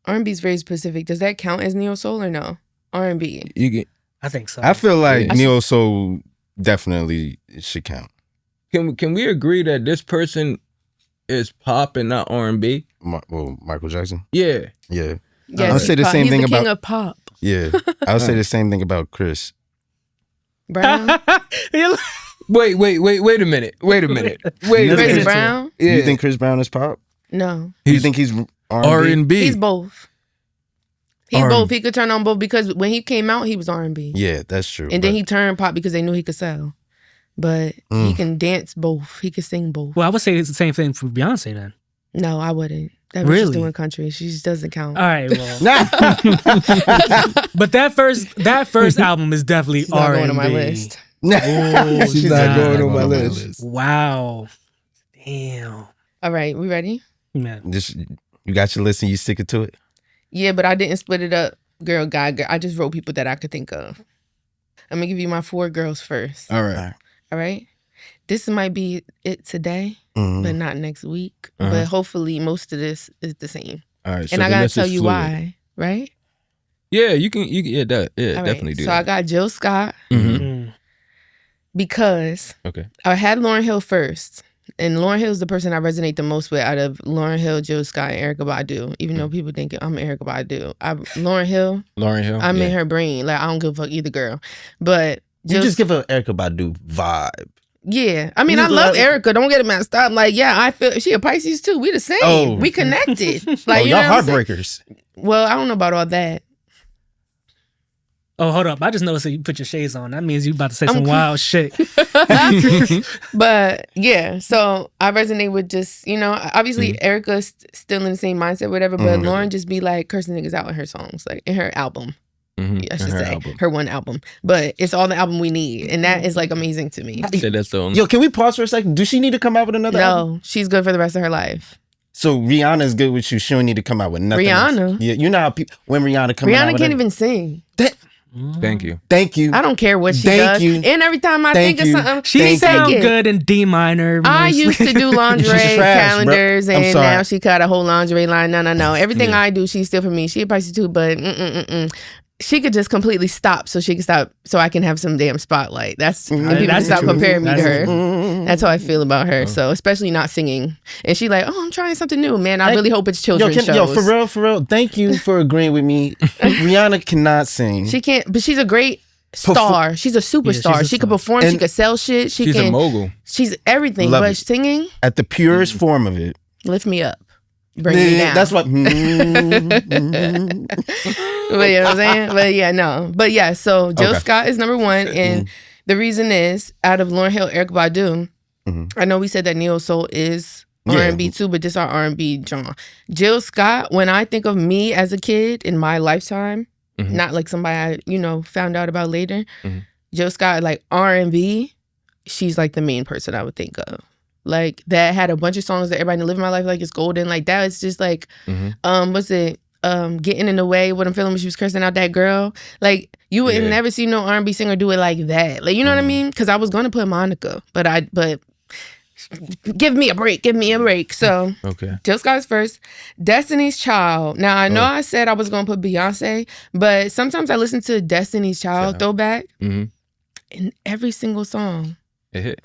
R&B is very specific. Does that count as neo soul or no? R&B. I think so. I feel like neo soul definitely should count. Can we agree that this person is pop and not R&B? Michael Jackson? Yeah. Yeah. Yes, I'll say the same thing He's the about king of pop. Yeah. I'll say the same thing about Chris Brown. Wait a minute. Chris Brown? Yeah. You think Chris Brown is pop? No. You think he's R&B? He's both. He's both. He could turn on both because when he came out, he was R&B. Yeah, that's true. And then he turned pop because they knew he could sell. But he can dance both. He can sing both. Well, I would say it's the same thing for Beyonce then. No, I wouldn't. That was just doing country. She just doesn't count. All right, well. But that first album is definitely She's not R&B. going on my list. Oh, she's not going on my list. Wow. Damn. All right, we ready? Yeah. You got your list and you sticking to it? Yeah, but I didn't split it up. Girl, guy, girl. I just wrote people that I could think of. I'm going to give you my 4 girls first. All right. All right? This might be it today, but not next week. But hopefully most of this is the same. All right. And I got to tell you why, right? Yeah, you can definitely do so that. I got Jill Scott because Okay. I had Lauryn Hill first. And Lauryn Hill is the person I resonate the most with out of Lauryn Hill, Jill Scott, and Erykah Badu. Even though people think I'm Erykah Badu. Lauryn Hill, I'm in her brain. Like, I don't give a fuck either girl. But you just give her Erykah Badu vibe. Yeah. I mean, I love Erykah. Don't get it messed up. Like, yeah, I feel she a Pisces too. We the same. Oh. We connected. Like, you y'all know what I'm heartbreakers. Well, I don't know about all that. Oh, hold up. I just noticed that you put your shades on. That means you about to say some wild shit. But yeah, so I resonate with just, obviously Erykah's still in the same mindset, whatever, but Lauryn just be like cursing niggas out in her songs, like in her album. I should say her one album, but it's all the album we need, and that is like amazing to me. I said that's the only. Yo, can we pause for a second? Does she need to come out with another album? No, she's good for the rest of her life. So Rihanna's good with you. She don't need to come out with nothing. Rihanna? Else. Yeah, you know how when Rihanna comes out with can't even sing. Thank you. Thank you. I don't care what she does. You. And every time I think of something, she sounds good in D minor. I used to do lingerie calendars, and now she got a whole lingerie line. No. Everything I do, she's still for me. She a Pisces too, but she could just completely stop so she can stop so I can have some damn spotlight. That's and people that's stop true. comparing me That's to her. true. That's how I feel about her. So especially not singing. And she like, I'm trying something new, man. I really hope it's children's shows. Yo, for real. Thank you for agreeing with me. Rihanna cannot sing. She can't, but she's a great star. She's a superstar. She could perform. She could sell shit. She's a mogul. She's everything. Love but it. Singing, at the purest form of it. lift me up. Bring me down. That's what. But you know what I'm saying? But yeah, no. But yeah, so Jill Scott is number 1. And the reason is, out of Lauryn Hill, Erykah Badu, I know we said that neo soul is R&B too, but this our R&B genre. Jill Scott, when I think of me as a kid in my lifetime, not like somebody I, found out about later, Jill Scott, like R&B, she's like the main person I would think of. Like, that had a bunch of songs that everybody in Living My Life like is golden. Like, that is just like, what's it? getting in the way, what I'm feeling when she was cursing out that girl. Like you would never see no R&B singer do it like that. Like, you know what I mean? Because I was gonna put Monica, but give me a break. So Jill Scott's first. Destiny's Child. Now I know I said I was gonna put Beyonce, but sometimes I listen to Destiny's Child throwback, and every single song, it hit.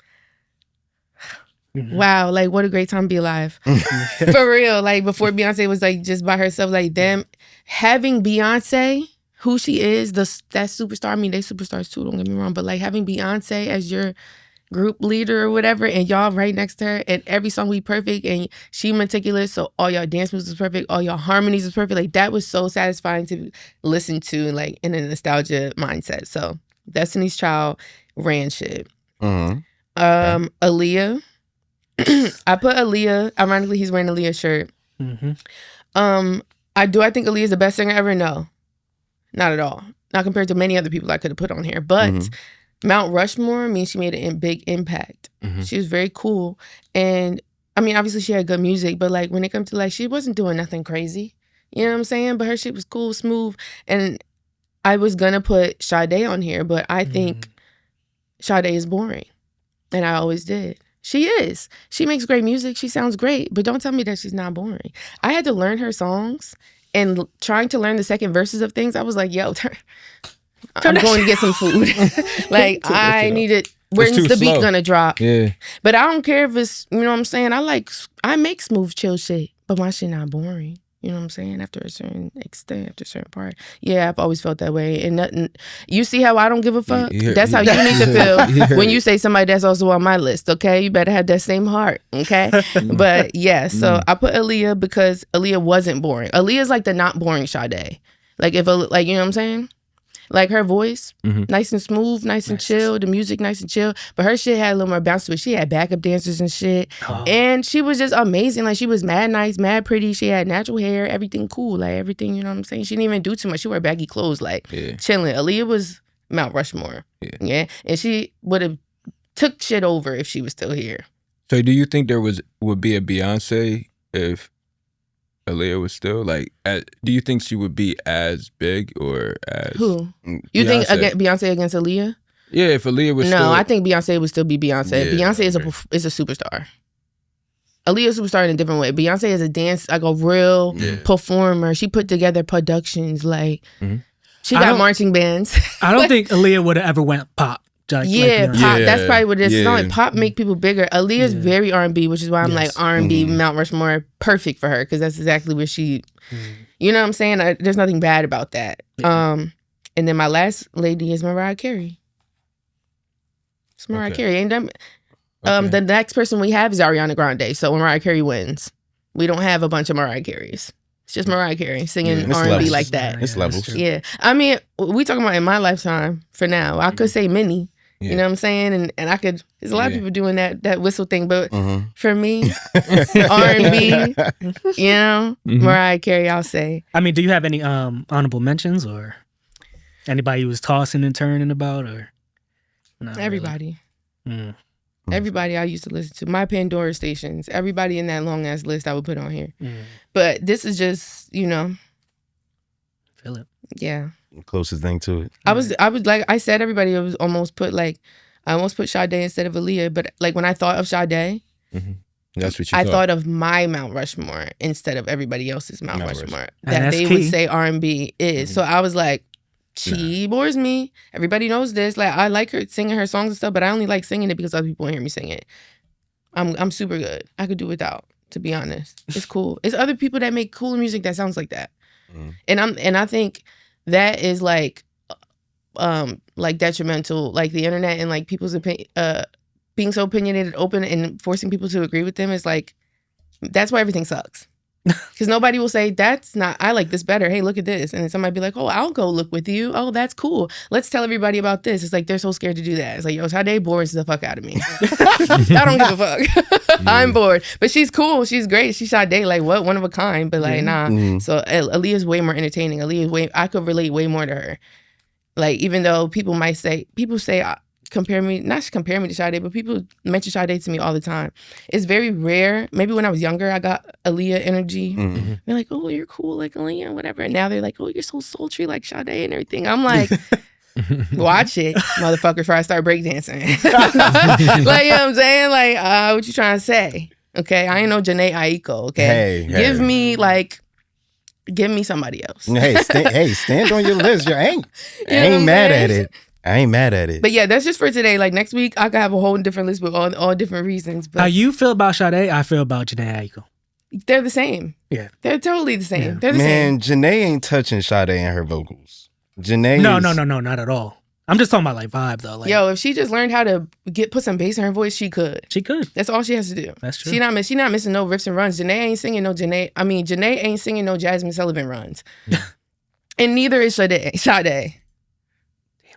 Wow, like what a great time to be alive. For real. Like before Beyonce was like just by herself, like them having Beyonce, who she is, that superstar. I mean, they superstars too, don't get me wrong, but like having Beyonce as your group leader or whatever, and y'all right next to her, and every song be perfect, and she meticulous, so all y'all dance moves was perfect, all y'all harmonies was perfect. Like that was so satisfying to listen to, like in a nostalgia mindset. So Destiny's Child ran shit. Aaliyah. I put Aaliyah. Ironically, he's wearing Aaliyah's shirt. I think Aaliyah's the best singer ever? No, not at all. Not compared to many other people I could have put on here. But Mount Rushmore means she made a big impact. She was very cool. And I mean, obviously she had good music, but like when it comes to like, she wasn't doing nothing crazy. You know what I'm saying? But her shit was cool, smooth. And I was gonna put Sade on here, but I think Sade is boring. And I always did. She is. She makes great music. She sounds great. But don't tell me that she's not boring. I had to learn her songs, and trying to learn the second verses of things, I was like, yo, I'm going to get some food. Like, I need it. When's the beat gonna drop? Yeah. But I don't care if it's, you know what I'm saying? I make smooth, chill shit, but my shit not boring. You know what I'm saying? After a certain extent, after a certain part. Yeah, I've always felt that way. And nothing. You see how I don't give a fuck? That's how you need to feel when you say somebody that's also on my list, okay? You better have that same heart, okay? But yeah, so I put Aaliyah because Aaliyah wasn't boring. Aaliyah's like the not boring Sade. Like, you know what I'm saying? Like her voice, nice and smooth, nice and chill. The music, nice and chill. But her shit had a little more bounce to it. She had backup dancers and shit. And she was just amazing. Like, she was mad nice, mad pretty. She had natural hair, everything cool. Like, everything, you know what I'm saying? She didn't even do too much. She wore baggy clothes, like, chilling. Aaliyah was Mount Rushmore. Yeah. And she would have took shit over if she was still here. So do you think there would be a Beyonce if Aaliyah was still like? Do you think she would be as big or as who? You think Beyonce against Aaliyah? Yeah, if Aaliyah was no, I think Beyonce would still be Beyonce. Yeah, Beyonce is a superstar. Aaliyah's a superstar in a different way. Beyonce is a real performer. She put together productions like she got marching bands. I don't think Aaliyah would have ever went pop. Pop. That's probably what it is. It's not like pop make people bigger. Aaliyah's very R&B, which is why I'm like R&B Mount Rushmore, perfect for her, because that's exactly where she. You know what I'm saying? There's nothing bad about that. And then my last lady is Mariah Carey. It's Mariah Carey. And the next person we have is Ariana Grande. So when Mariah Carey wins, we don't have a bunch of Mariah Careys. It's just Mariah Carey singing R&B like that. It's levels. Yeah. I mean, we talking about in my lifetime for now. I could say many. You know what I'm saying? And I could, there's a lot of people doing that whistle thing, but for me, R&B, you know, Mariah Carey, I'll say. I mean, do you have any honorable mentions or anybody you was tossing and turning about or? No, everybody. Really? Everybody I used to listen to. My Pandora stations. Everybody in that long ass list I would put on here. But this is just, you know. Feel it. Yeah. Closest thing to it. I would like I said everybody was almost put like I almost put Sade instead of Aaliyah, but like when I thought of Sade, that's what you I thought of my Mount Rushmore instead of everybody else's Mount Rushmore. That they key. Would say R&B is. So I was like, she bores me. Everybody knows this. Like I like her singing her songs and stuff, but I only like singing it because other people hear me sing it. I'm super good. I could do without, to be honest. It's cool. It's other people that make cooler music that sounds like that. And I think that is like detrimental, like the internet and like people's being so opinionated, open, and forcing people to agree with them is like, that's why everything sucks. Because nobody will say, that's not, I like this better. Hey, look at this. And then somebody be like, oh, I'll go look with you. Oh, that's cool. Let's tell everybody about this. It's like, they're so scared to do that. It's like, yo, Sade bores the fuck out of me. I don't give a fuck. I'm bored. But she's cool. She's great. She's Sade, like, what? One of a kind. But like, nah. So Aaliyah's way more entertaining. I could relate way more to her. Like, even though people say, compare me to Sade, but people mention Sade to me all the time. It's very rare. Maybe when I was younger, I got Aaliyah energy. Mm-hmm. They're like, oh, you're cool like Aaliyah, whatever. And now they're like, oh, you're so sultry like Sade and everything. I'm like, watch it, motherfucker, before I start breakdancing. Like, you know what I'm saying? Like, what you trying to say? Okay, I ain't no Janae Aiko, okay? Give me somebody else. Stand on your list. I ain't mad at it. I ain't mad at it. But yeah, that's just for today. Like next week, I could have a whole different list with all different reasons. But how you feel about Sade, I feel about Janae Aiko. They're the same. Yeah. They're totally the same. Yeah. They're the same. same. Janae ain't touching Sade and her vocals. Janae No, not at all. I'm just talking about like vibe though. Like, yo, if she just learned how to put some bass in her voice, she could. She could. That's all she has to do. That's true. She not missing no riffs and runs. Janae ain't singing no Janae ain't singing no Jasmine Sullivan runs. Yeah. And neither is Sade. Damn,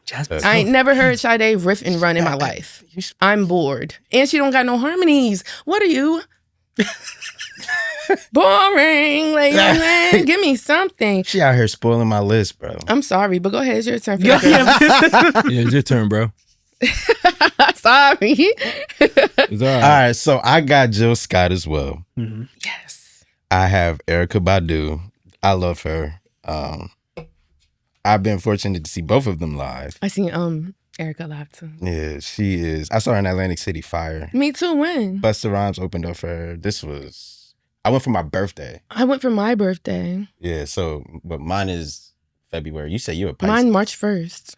Jasmine. I ain't never heard Sade riff and run in my life. I'm bored. And she don't got no harmonies. What are you? Boring. Like, you know what I'm saying? Give me something. She out here spoiling my list, bro. I'm sorry, but go ahead. It's your turn. Yeah, it's your turn, bro. Sorry. It's all right, so I got Jill Scott as well. Mm-hmm. Yes. I have Erykah Badu. I love her. I've been fortunate to see both of them live. I seen Erykah live too. Yeah, she is. I saw her in Atlantic City Fire. Me too. When? Busta Rhymes opened up for her. I went for my birthday. I went for my birthday. Yeah, but mine is February. You say you're a Pisces. Mine March 1st.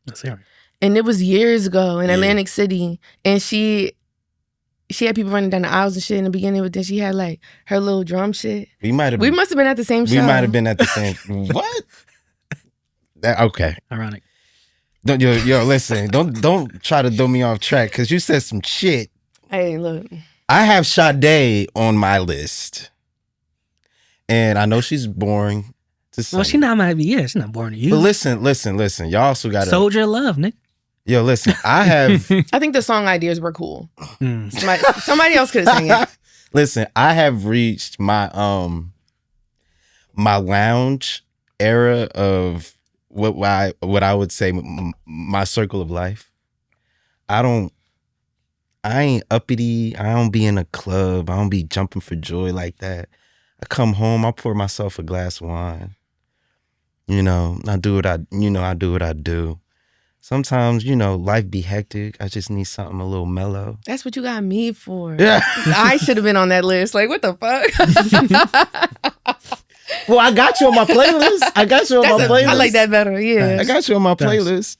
That's right. And it was years ago in Atlantic City. And she had people running down the aisles and shit in the beginning, but then she had like her little drum shit. We must have been at the same show. We might have been at the same. What? Okay. Ironic. Listen. Don't try to throw me off track because you said some shit. Hey, look. I have Sade on my list, and I know she's boring to some. Well, she's not boring to you. But listen. Y'all also got Soldier of Love, Nick. Yo, listen. I think the song ideas were cool. Somebody else could have sang it. Listen, I have reached my my lounge era of what I would say my circle of life. I ain't uppity. I don't be in a club. I don't be jumping for joy like that. I come home. I pour myself a glass of wine. I do what I do. Sometimes, life be hectic. I just need something a little mellow. That's what you got me for. Yeah. I should have been on that list. Like, what the fuck? Well, I got you on my playlist. I like that better, yeah. I got you on my playlist.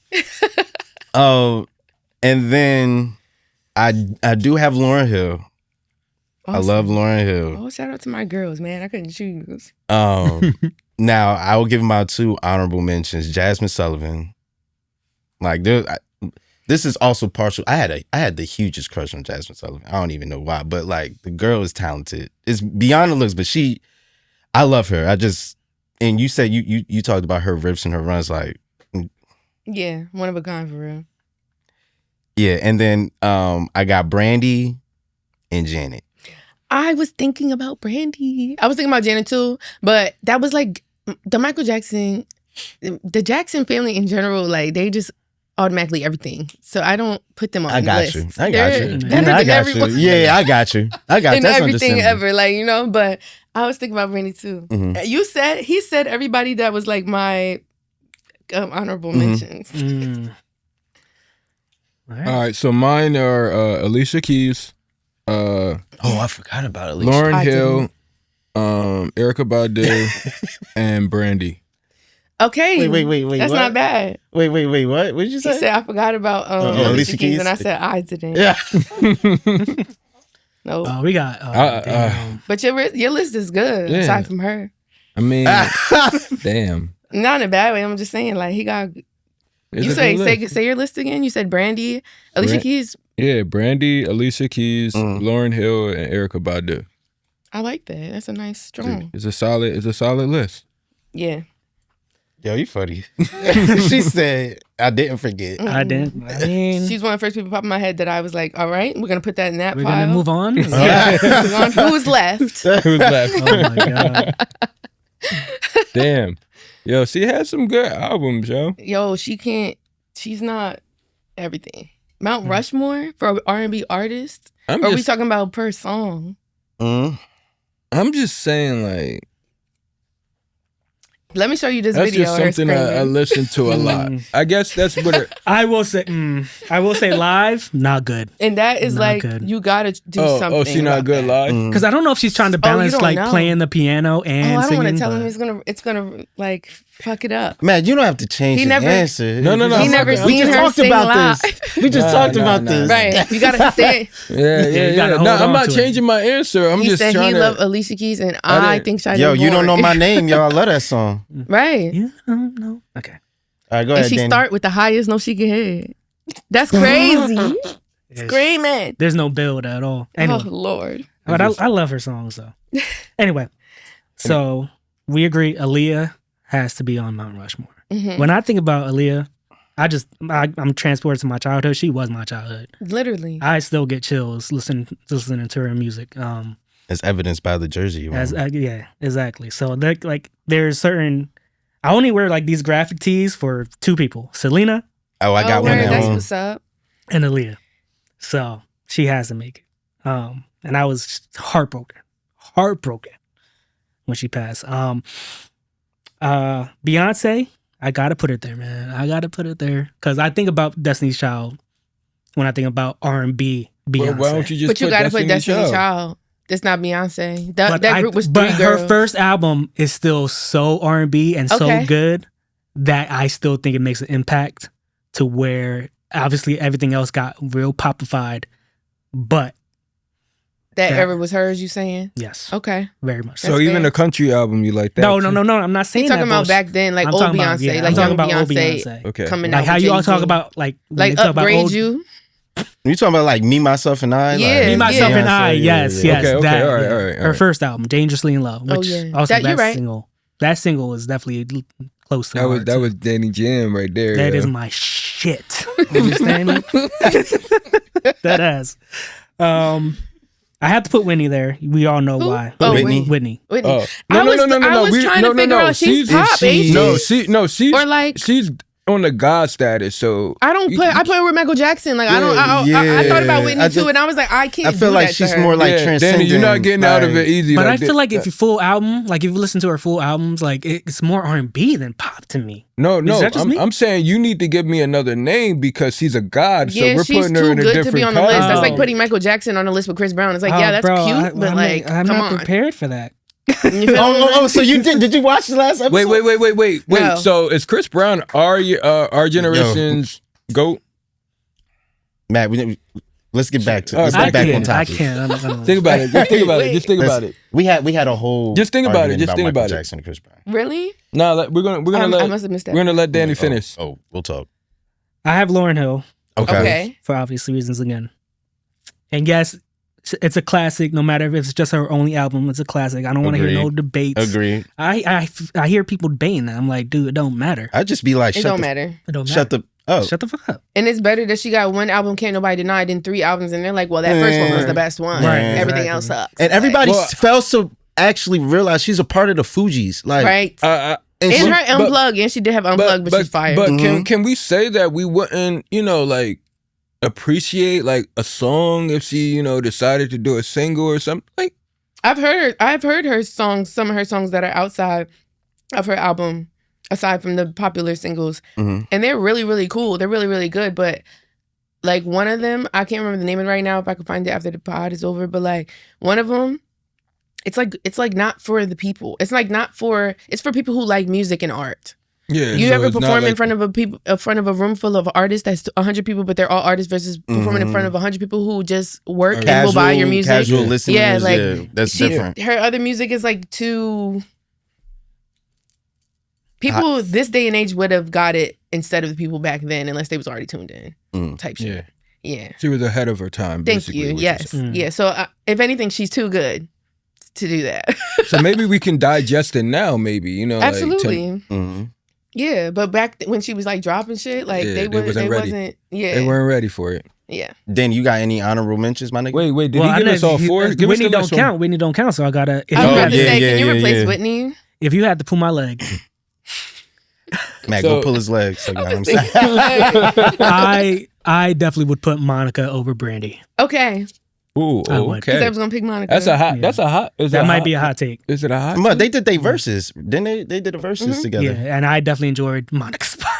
And then I do have Lauryn Hill. Awesome. I love Lauryn Hill. Oh, shout out to my girls, man. I couldn't choose. Now, I will give my 2 honorable mentions. Jasmine Sullivan. Like, this is also partial. I had the hugest crush on Jasmine Sullivan. I don't even know why, but like the girl is talented. It's beyond the looks, but I love her. And you said you talked about her riffs and her runs, like, yeah, one of a kind for real. Yeah, and then I got Brandy and Janet. I was thinking about Brandy. I was thinking about Janet too, but that was like the Michael Jackson, the Jackson family in general. Like they just automatically everything. So I don't put them on the list. I got you. Yeah, I got you. And that's everything ever, like, but I was thinking about Brandy too. Mm-hmm. He said everybody that was like my honorable mentions. Mm. All right, so mine are Alicia Keys. I forgot about Alicia. Lauryn Hill, Erykah Badu, and Brandy. Okay. Wait. That's what? Not bad. Wait. What did you say? He said I forgot about Alicia Keys, and I said I didn't. Yeah. No. We got. But your list is good aside from her. I mean, damn. Not in a bad way. I'm just saying, like he got. You say your list again. You said Brandy, Alicia Keys. Yeah, Brandy, Alicia Keys, Lauryn Hill, and Erykah Badu. I like that. That's a nice strong. It's a solid list. Yeah. Yo, you funny. She said, I didn't forget. I didn't. I mean, she's one of the first people pop in my head that I was like, all right, we're going to put that in that we're pile. We're going to move on? Who's left? Who's left? Oh, my God. Damn. Yo, she had some good albums, yo. Yo, she's not Everything. Mount Rushmore for R&B artists? Or are we talking about per song? I'm just saying, like, let me show you this that's video. That's just something I listen to a lot. I guess that's what I will say live, not good. And that is not like, good. you gotta do something. Oh, she's not good live? Because I don't know if she's trying to balance like playing the piano and I don't want to singing. tell him it's gonna like fuck it up. Man, you don't have to change the answer. No. He never seen we just her talked sing about live. this. We just talked about this. Right. You gotta say Yeah. No, I'm not changing my answer. I'm he just said trying he to loved Alicia Keys and I think Shia. Yo, you don't know my name, yo. I love that song. Right. You don't know. Okay. All right, go and ahead, she Danny. start with the highest note she could hit. That's crazy. Screaming. There's no build at all. Anyway. Oh Lord. But I love her songs though. Anyway, so we agree Aaliyah has to be on Mount Rushmore. Mm-hmm. When I think about Aaliyah, I'm transported to my childhood. She was my childhood. Literally. I still get chills listening to her music. As evidenced by the jersey you wear. Yeah, exactly. So there's certain. I only wear like these graphic tees for two people: Selena. Oh, I got one at that's home. what's up. And Aaliyah. So she has to make it. And I was heartbroken when she passed. Beyonce, I gotta put it there, man. I gotta put it there because I think about Destiny's Child when I think about R&B Beyonce. Well, why don't you just? But you gotta put Destiny's Child. That's not Beyonce. That group was three girls. Her first album is still so R&B and so good that I still think it makes an impact to where obviously everything else got real popified, but that era was hers, you saying? Yes. Okay. Very much. So even a country album, you like that? No. I'm not saying You're talking about back then, like old Beyonce, like young Beyonce. Okay. Coming like out. how you all talk about like Upgrade You. You talking about like Me, Myself, and I? Yeah, like, Me, Myself, and I. Yes. Okay, All right. Her first album, Dangerously in Love, which also that single. That single is definitely close to that was Danny Jam right there. That is my shit. You understand me? That ass. I have to put Whitney there. We all know why. Oh, Whitney. Oh. I was trying to figure out she's pop, ain't she? She's on the God status. So I put her with Michael Jackson. Like I thought about Whitney too, and I was like, I can't. I feel like she's more like transcendent. Danny, you're not getting out of it easy. But I feel like if you full album, like if you listen to her full albums, like it's more R&B than pop to me. No, I'm saying you need to give me another name because she's a god. So we're putting her in a different she's too good to be on the list. That's like putting Michael Jackson on the list with Chris Brown. It's like, that's cute, but I'm not prepared for that. So you did you watch the last episode? Wait. No. So is Chris Brown our generation's GOAT? Matt, let's get back to let's get back on topic. I can't. Think about it. Just think about it. We had a whole just think about it. Just think about Jackson and Chris Brown. Really? No, we're gonna let. I must have missed that. We're gonna let Danny finish. Oh, we'll talk. I have Lauryn Hill. Okay. For obvious reasons again. And yes, it's a classic. No matter if it's just her only album, it's a classic. I don't want to hear no debates. Agreed. I hear people debating that. I'm like, dude, it don't matter. I just be like, it don't matter. Shut the fuck up. And it's better that she got one album, Can't Nobody Deny, than 3 albums, and they're like, well, that first one was the best one. Right, Everything else sucks. And everybody fails to actually realize she's a part of the Fugees. Like, right. And her Unplugged, and she did have Unplugged, but she's fired. But can we say that we wouldn't, like, appreciate like a song if she, decided to do a single or something? Like, I've heard her songs, some of her songs that are outside of her album, aside from the popular singles, and they're really, really cool. They're really, really good. But like one of them, I can't remember the name of it right now. If I could find it after the pod is over, but like one of them, it's like not for the people. It's for people who like music and art. Yeah, you ever perform in front of a room full of artists that's 100 people, but they're all artists, versus performing in front of 100 people who just work and will buy your music. Casual listeners, that's different. Her other music is like too. People this day and age would have got it instead of the people back then, unless they was already tuned in. Type shit. Yeah. She was ahead of her time. Thank you. Yes. Yeah. So if anything, she's too good to do that. So maybe we can digest it now. Maybe absolutely. Yeah, but back when she was like dropping shit, like they wasn't ready. They weren't ready for it. Yeah. Danny, you got any honorable mentions, my nigga? Wait, did he give us all 4? Whitney don't count. Whitney don't count, so I gotta. I was about to say, can you replace Whitney? If you had to pull my leg, Matt, go pull his leg. So you know what I'm saying? I definitely would put Monica over Brandy. Okay. Ooh, okay. Because I was gonna pick Monica. That's a hot. Yeah. That's a hot. That might be a hot take. Is it a hot? But they did their verses. Then they did the verses together. Yeah, and I definitely enjoyed Monica's part.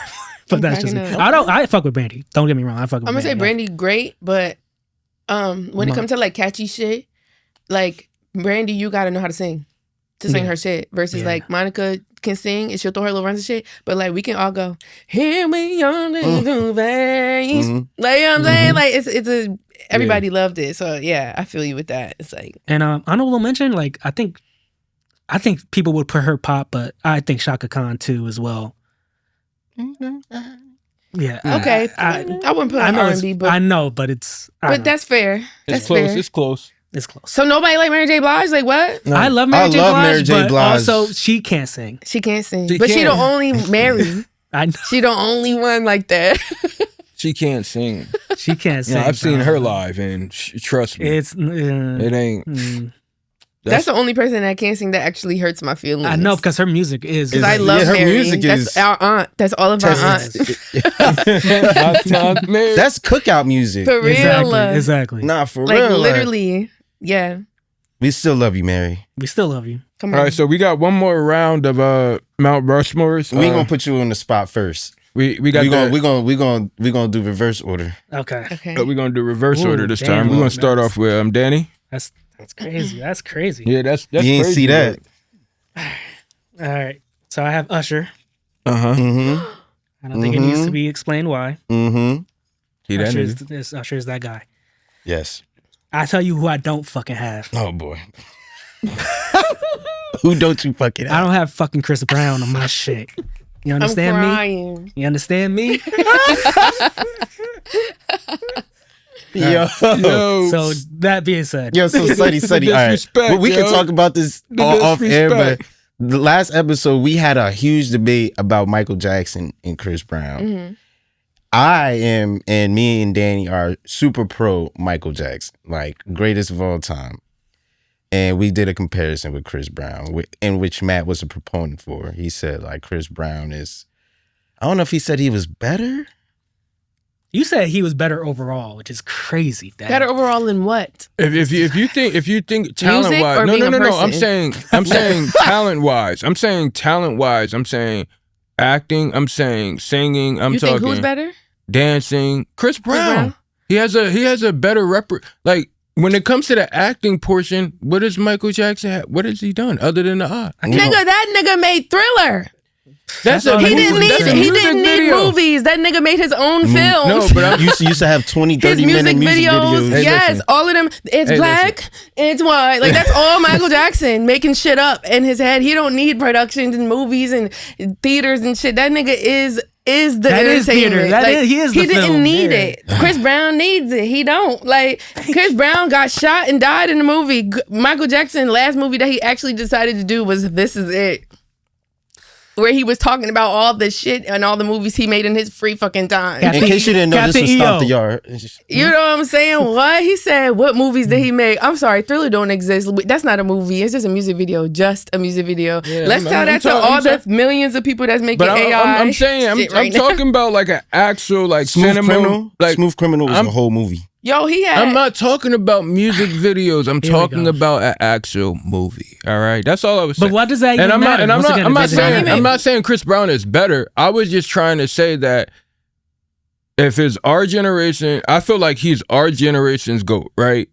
But that's just cracking it. up. I fuck with Brandy. Don't get me wrong. I fuck with I'm gonna say Brandy. Brandy great, but when it comes to like catchy shit, like Brandy, you gotta know how to sing her shit. Versus like Monica can sing and she'll throw her little runs and shit. But like we can all go, here we are, little veins. Like, you know what I'm saying? Like it's a everybody loved it. So yeah, I feel you with that. It's like, And honorable mention, like I think people would put her pop, but I think Shaka Khan too as well. Yeah. okay. I wouldn't put R&B, but I know, but it's. But that's fair. It's close. It's close. It's close. So nobody like Mary J. Blige? Like what? I love Mary J. Blige, but also she can't sing. She can't sing. But she the only Mary. I know. She the only one like that. She can't sing. She can't sing. I've seen her live, and trust me, it ain't. That's the only person that can't sing that actually hurts my feelings. I know, because her music is. Because I love her Mary. music That's our aunt. That's all of our aunts. That's cookout music. For real. Exactly. Nah, for like, real. Literally. Yeah. We still love you, Mary. We still love you. Come on. All right, so we got one more round of Mount Rushmores. We gonna put you on the spot first. We gonna do reverse order. Okay. We're gonna do reverse order this time. damn. We're gonna start off with Danny. That's crazy. That's crazy. Yeah, that's You ain't crazy, see that. All right. So I have Usher. Mm-hmm. I don't think it needs to be explained why. Mm-hmm. Usher is that guy. Yes. I tell you who I don't fucking have. Oh boy. Who don't you fucking have? I don't have fucking Chris Brown on my shit. You understand I'm me? crying. You understand me? Yo. So that being said, So Sunny. All right. But we can talk about this off air, but the last episode we had a huge debate about Michael Jackson and Chris Brown. Mm-hmm. I am, and me and Danny are super pro Michael Jackson, like greatest of all time. And we did a comparison with Chris Brown, in which Matt was a proponent for. He said like Chris Brown is, I don't know if he said he was better. you said he was better overall, which is crazy. Dad. Better overall in what? If you think talent wise, no. I'm saying talent wise. I'm saying talent wise. I'm saying acting. I'm saying singing. You think who's better? Dancing. Chris Brown. He has a better like. When it comes to the acting portion, what does Michael Jackson have? What has he done other than the art? That nigga made Thriller. He didn't need movies. That nigga made his own films. No, but I used to have 20, 30 minute music videos. Yes, all of them. It's black, it's white. Like that's all Michael Jackson making shit up in his head. He don't need productions and movies and theaters and shit. That nigga is the that is theater. He is the He didn't film. need it. Chris Brown needs it. He don't. Like Chris Brown got shot and died in the movie. Michael Jackson, last movie that he actually decided to do was This Is It, where he was talking about all the shit and all the movies he made in his free fucking time. In case you didn't know, Captain this was Stomp EO. the Yard. You know what I'm saying? What? He said, what movies did he make? I'm sorry, Thriller don't exist. That's not a movie. It's just a music video. Just a music video. Yeah, Let's tell that to all the millions of people that's making But AI. I'm saying, I'm talking about like an actual like Smooth cinema. Criminal. Like Smooth Criminal was the whole movie. Yo, he had. I'm not talking about music videos. I'm talking about an actual movie. All right, that's all I was saying. But what does that even and matter? I'm not saying Chris Brown is better. I was just trying to say that if it's our generation, I feel like he's our generation's GOAT, right?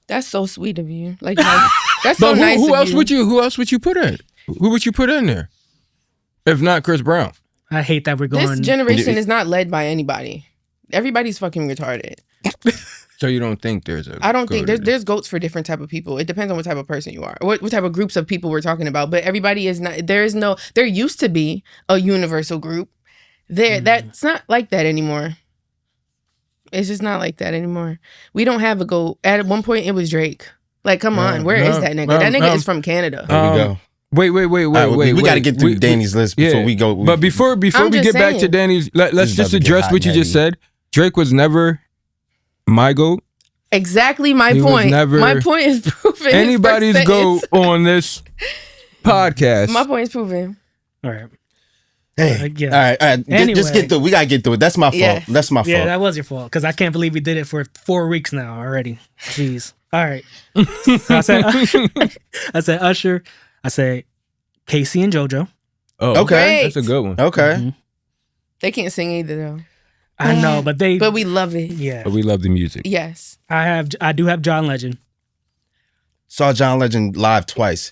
That's so sweet of you. Like that's so But nice. who of else you. would you put in? Who would you put in there? If not Chris Brown. I hate that we're going. This generation is not led by anybody. Everybody's fucking retarded. So you don't think there's a? I don't think there's goats for different type of people. It depends on what type of person you are, what type of groups of people we're talking about. But everybody is not. There used to be a universal group. That's not like that anymore. It's just not like that anymore. We don't have a goat. At one point, it was Drake. Like, come on, where is that nigga? That nigga is from Canada. There we go. Wait. We got to get through Danny's list before we go. But before we get back to Danny's, let's just address what you just said. Drake was never my GOAT. Exactly my point. My point is proven. Anybody's GOAT on this podcast. My point is proven. All right. Hey, yeah. all right. Anyway. Just get through. We gotta get through it. That's my fault. Yeah. That's my fault. Yeah, that was your fault because I can't believe we did it for 4 weeks now already. Jeez. All right. So I said Usher. I say Casey and JoJo. Oh, Okay. That's a good one. Okay. Mm-hmm. They can't sing either though. I know, but we love it. Yeah. But we love the music. Yes. I do have John Legend. Saw John Legend live twice.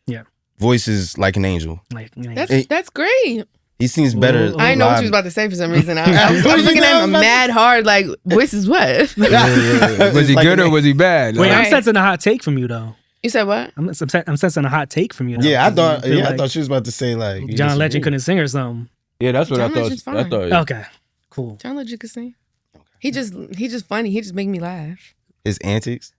Yeah. Voices like an angel. Like, you know, That's great. He seems better. I didn't know what live. you was about to say for some reason. I was looking at him mad hard, like, voice is what? Was he good or was he bad? Wait, I'm Right. sensing a hot take from you though. You said what? I'm sensing a hot take from you. Though. Yeah, I thought. feel Yeah, I like thought she was about to say like you John Legend disagree. couldn't sing or something. Yeah, that's what John I thought. Legend's I fine. thought. Okay, cool. John Legend could sing. He just funny. He just make me laugh. His antics.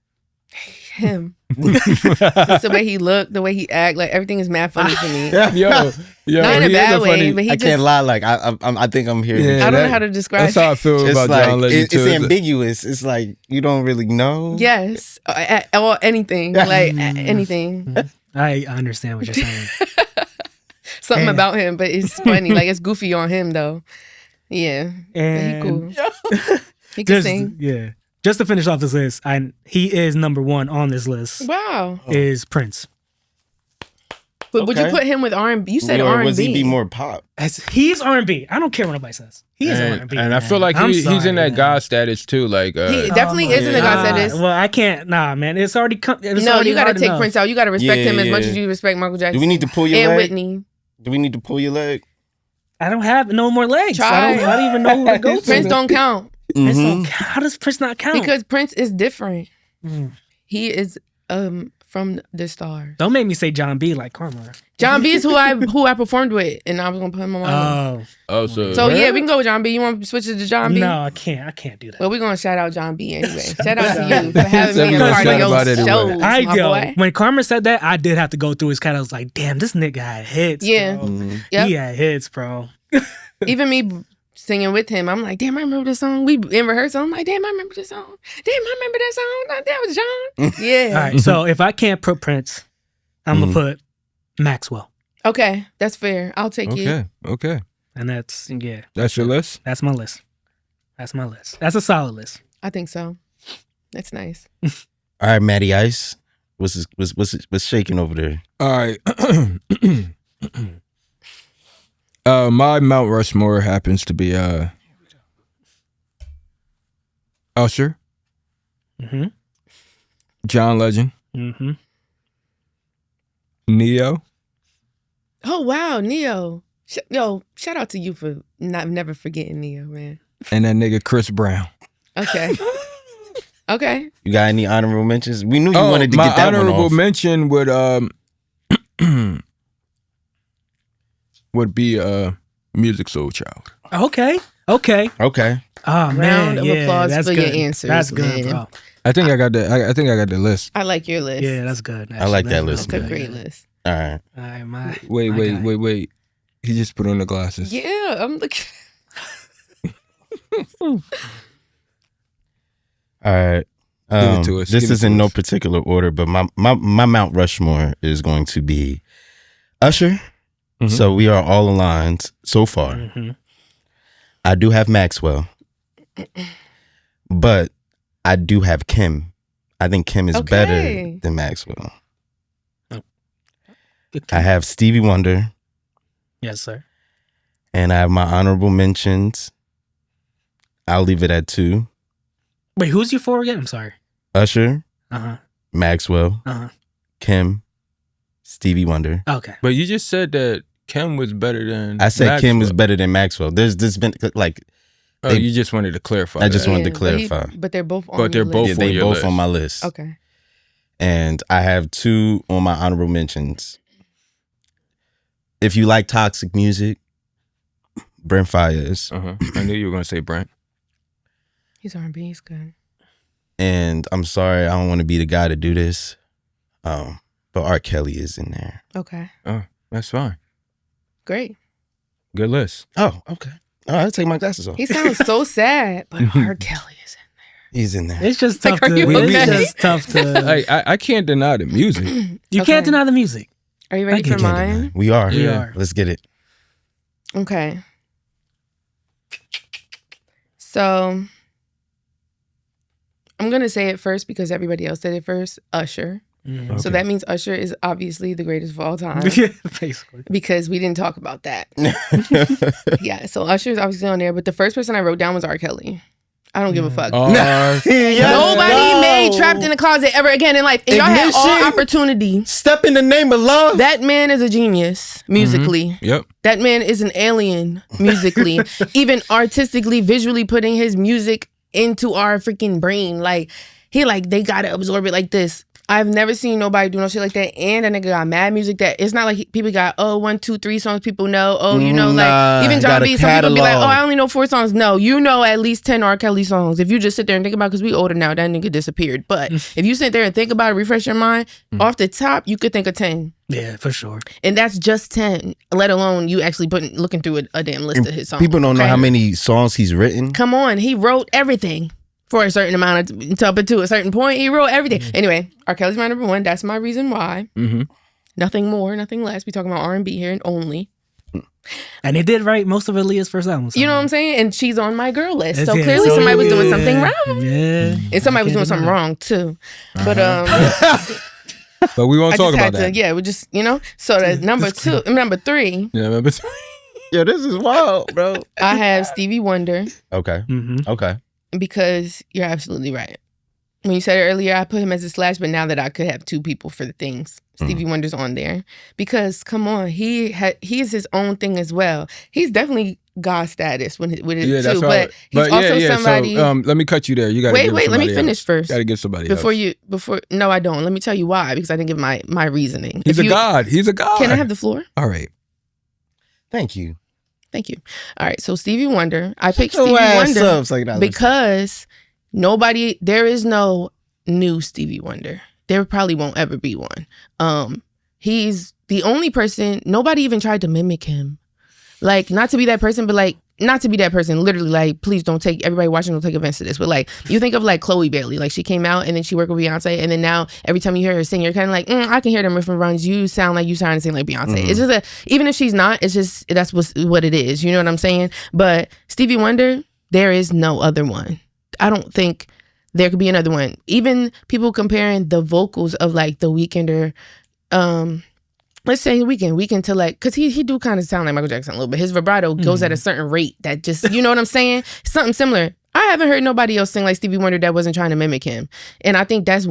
Him. Just the way he looked, the way he act, like everything is mad funny to me. Yo, Not in a he is bad way, funny- but he I just can't lie. Like I think I'm here. Yeah, I don't that- know how to describe That's how I feel It's about like John Legend it's too. ambiguous. It's like you don't really know. Yes. Or anything. Like anything. I understand what you're saying. Something And- about him, but it's funny. Like it's goofy on him though. Yeah. And But he cool. He can just, sing. yeah. Just to finish off this list, he is number 1 on this list. Wow. Is Prince. But would you Okay. put him with R&B? You said Or R&B. was he be more pop? He's R&B. I don't care what nobody says. He is and, R&B. and I man. feel like I'm he's sorry, in that man. God status too. Like, He definitely Oh is in the God my status. God. Well, I can't. Nah, man. It's already come. No, you gotta take Prince out. You gotta respect Yeah, him as much yeah. as you respect Michael Jackson. Do we need to pull your and leg? Whitney. Do we need to pull your leg? I don't have no more legs. Try. I don't even know who to go to. Prince don't count Prince Mhm. don't count. How does Prince not count? because Prince is different. Mm. He is from the stars. Don't make me say John B like Karma. John B is who I performed with, and I was gonna put him on my list. Oh So yeah, we can go with John B. You want to switch it to John B? no, I can't do that. Well, we're gonna shout out John B anyway. Shout out to you for having me a Because part of think about it your anyway. shows, I my go boy. when Karma said that, I did have to go through his catalog. I was like, damn, this nigga had hits. Yeah. bro. Yep. He had hits, bro. Even me singing with him, I'm like, damn, I remember this song. We in rehearsal, I'm like, damn, I remember this song. Damn, I remember that song. That was John. Yeah. All right, so if I can't put Prince, I'm gonna put Maxwell, Okay, that's fair. I'll take it. Okay. and that's That's your list. that's my list. That's my list. That's a solid list. I think so. That's nice. All right, Matty Ice. What's shaking over there? All right. My Mount Rushmore happens to be Usher, Mm-hmm. John Legend, Mm-hmm. Neo. Oh wow, Neo. Shout out to you for never forgetting Neo, man. and that nigga Chris Brown. Okay. Okay. You got any honorable mentions? We knew you wanted to my get that one honorable off. mention would be Music Soul Child. Okay. Okay. Oh man, Round of yeah, applause that's for good. your answers, That's good, man. bro. I think I got the list. I like your list. Yeah, that's good. I like that Actually, list, That's a man. great list. All right. All right, my Wait. He just put on the glasses. Yeah, I'm looking. All right. Give it to us. This Give it is to in no us. particular order, but my Mount Rushmore is going to be Usher. Mhm. So we are all aligned so far. Mm-hmm. I do have Maxwell, but I do have Kim. I think Kim is Okay. better than Maxwell. I have Stevie Wonder, Yes, sir. and I have my honorable mentions. I'll leave it at 2. Wait, who's your 4 again? I'm sorry. Usher, Uh Maxwell, huh. Kim, Stevie Wonder. Okay. But you just said that Kim was better than I said Kim was Maxwell. better than Maxwell. There's been like Oh, you just wanted to clarify. I just that. wanted to Yeah, clarify. But they're both on But your they're both list. they your both list. on my list. Okay. And I have 2 on my honorable mentions. If you like toxic music, Brent Faiyaz. I knew you were gonna say Brent. He's R&B. He's good. And I'm sorry, I don't want to be the guy to do this. But R. Kelly is in there. Okay. Oh, that's fine. Great. Good list. Oh, okay. All right, I'll take my glasses off. He sounds so sad, but R. Kelly is He's in there. It's just Like, tough are to. you It's okay? just tough to. I can't deny the music. You Okay. can't deny the music. Are you ready I for can't mine? We are. We are. Let's get it. Okay. So I'm going to say it first because everybody else said it first. Usher. Mm. So that means Usher is obviously the greatest of all time. Yeah, basically. Because we didn't talk about that. Yeah, so Usher is obviously on there. But the first person I wrote down was R. Kelly. I don't give a fuck. Nobody made Trapped in the Closet ever again in life. And y'all had all opportunity. Step in the Name of Love. That man is a genius musically. Yep. That man is an alien musically. Even artistically, visually putting his music into our freaking brain. Like, they gotta absorb it like this. I've never seen nobody do no shit like that. And that nigga got mad music that it's not like people got 1, 2, 3 songs people know. Like even John B. Some people be like, I only know 4 songs. No, you know at least 10 R. Kelly songs. If you just sit there and think about it, because we older now, that nigga disappeared. But if you sit there and think about it, refresh your mind, off the top, you could think of 10. Yeah, for sure. And that's just 10, let alone you actually looking through a damn list of his songs. People don't know how many songs he's written. Come on, he wrote everything. For a certain amount of up to a certain point, he wrote everything. Anyway, R. Kelly's my number 1. That's my reason why. Nothing more, nothing less. We talking about R&B here and only. And they did write most of Aaliyah's first album. You know what I'm saying? And she's on my girl list. So clearly somebody was doing something wrong. Yeah. And somebody was doing something wrong too. But but we won't talk about that. Yeah, we just So the number 3. Yeah, number 3. Yo, this is wild, bro. I have Stevie Wonder. Okay. Okay. Because you're absolutely right. When you said it earlier, I put him as a slash, but now that I could have 2 people for the things, Stevie Wonder's on there. Because come on, he is his own thing as well. He's definitely God status with it too. But he's also somebody. So, let me cut you there. You got to wait. Let me finish first. Got to give somebody before. No, I don't. Let me tell you why. Because I didn't give my reasoning. He's a god. He's a god. Can I have the floor? All right. Thank you. All right, so Stevie Wonder. I picked Stevie Wonder because there is no new Stevie Wonder. There probably won't ever be one. He's the only person, nobody even tried to mimic him. Like, not to be that person, but like, not to be that person, literally, like, please don't take, everybody watching don't take offense to this, but like, you think of like Chloe Bailey, like she came out and then she worked with Beyonce, and then now every time you hear her sing, you're kind of like, I can hear them riff and runs, you sound like you trying to sing like Beyonce. It's just even if she's not, it's just, that's what it is, you know what I'm saying? But Stevie Wonder, there is no other one. I don't think there could be another one. Even people comparing the vocals of like The Weeknd or, let's say Weeknd to like, because he do kind of sound like Michael Jackson a little bit. His vibrato goes at a certain rate that just, you know what I'm saying? Something similar. I haven't heard nobody else sing like Stevie Wonder that wasn't trying to mimic him. And I think that's